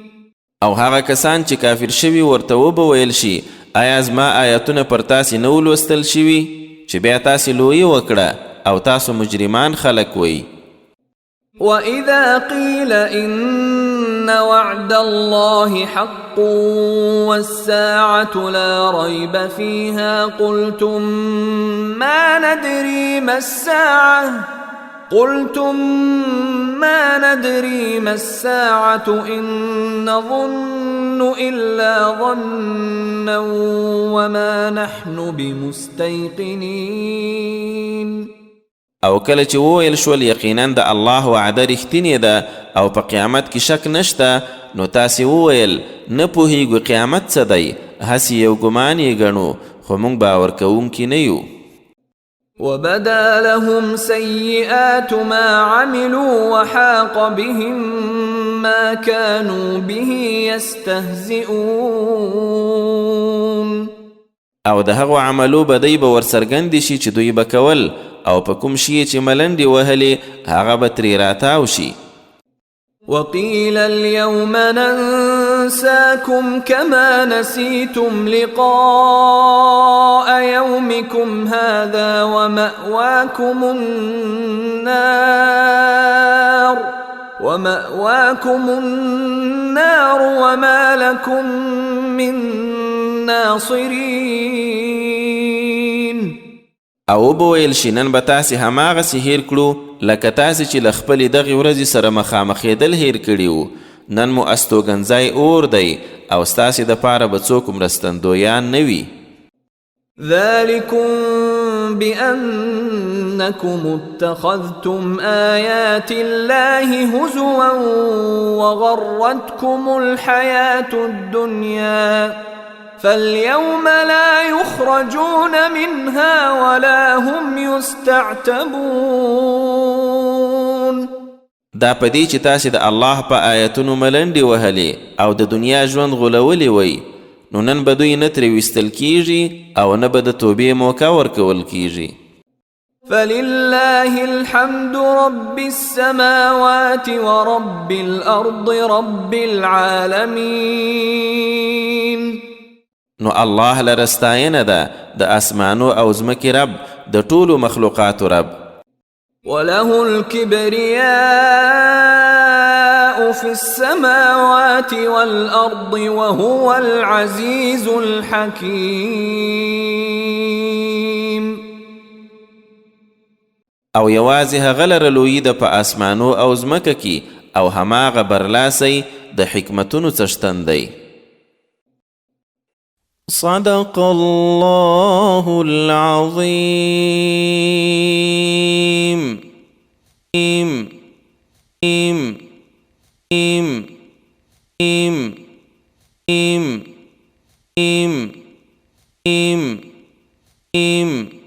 S2: او هغه کسان چې کافر شوي ورته وبه ویل شي آیا زما آیاتونه پر تاسې نه ولوستل شوي چې بیا تاسې لویي وکړه او تاسو مجرمان خلک وئ.
S1: وَإِذَا قِيلَ إِنَّ وَعْدَ اللَّهِ حَقٌّ وَالسَّاعَةُ لَا رَيْبَ فِيهَا قُلْتُمْ مَا نَدْرِي مَا السَّاعَةُ إِن نَّظُنُّ إِلَّا ظَنًّا وَمَا نَحْنُ بِمُسْتَيْقِنِينَ.
S2: او کله چې وویل شول یقینا د الله وعده رښتینې ده او په قیامت کې شک نشته نو تاسې وویل نه پوهیږو قیامت څه دی هسې یو ګمان یې ګڼو خو موږ باور کوونکي نه یو.
S1: وبدا لهم سيئات ما عملوا وحاق بهم ما كانوا به يستهزئون.
S2: او د هغو عملو بدی به ورڅرګندې شي چې دوی به کول او په کوم شي چې ملنډې وهلې هغه به ترې راتاو شي.
S1: وقيل اليوم ننساكم كما نسيتم لقاء يومكم هذا ومأواكم النار وما لكم من ناصرين.
S2: او به ویل شي نن به تاسې هماغسې هیر کړو لکه تاسې چې له خپلې دغې ورځې سره مخامخېدل هیر کړي وو. نن مو استوګنځی اور دی او ستاسې دپاره به څوک مرستندویان نه وي.
S1: ذلكم بأنكم اتخذتم آيات الله هزوا وغرتكم الحياة الدنيا فاليوم لا يخرجون منها ولا هم يستعتبون.
S2: دا پدې چې تاسې د الله په آیتونو ملنډې وهلې او د دنیا ژوند غولولې وئ نو نن به دوی نه ترې ویستل کیږي او نه به د توبې موقع ورکول کیږي.
S1: فلله الحمد رب السماوات ورب الأرض رب العالمين.
S2: نو الله لرستاینه ده د اسمانو او ځمکې رب د ټولو مخلوقاتو رب.
S1: وله الكبرياء في السماوات والأرض وهو العزيز الحكيم.
S2: او یوازې هغه لره لویي ده په اسمانو او ځمکه کې او هماغه برلاسی د حکمتونو څښتن دی. صدق الله العظيم. إم إم إم إم إم إم إم إم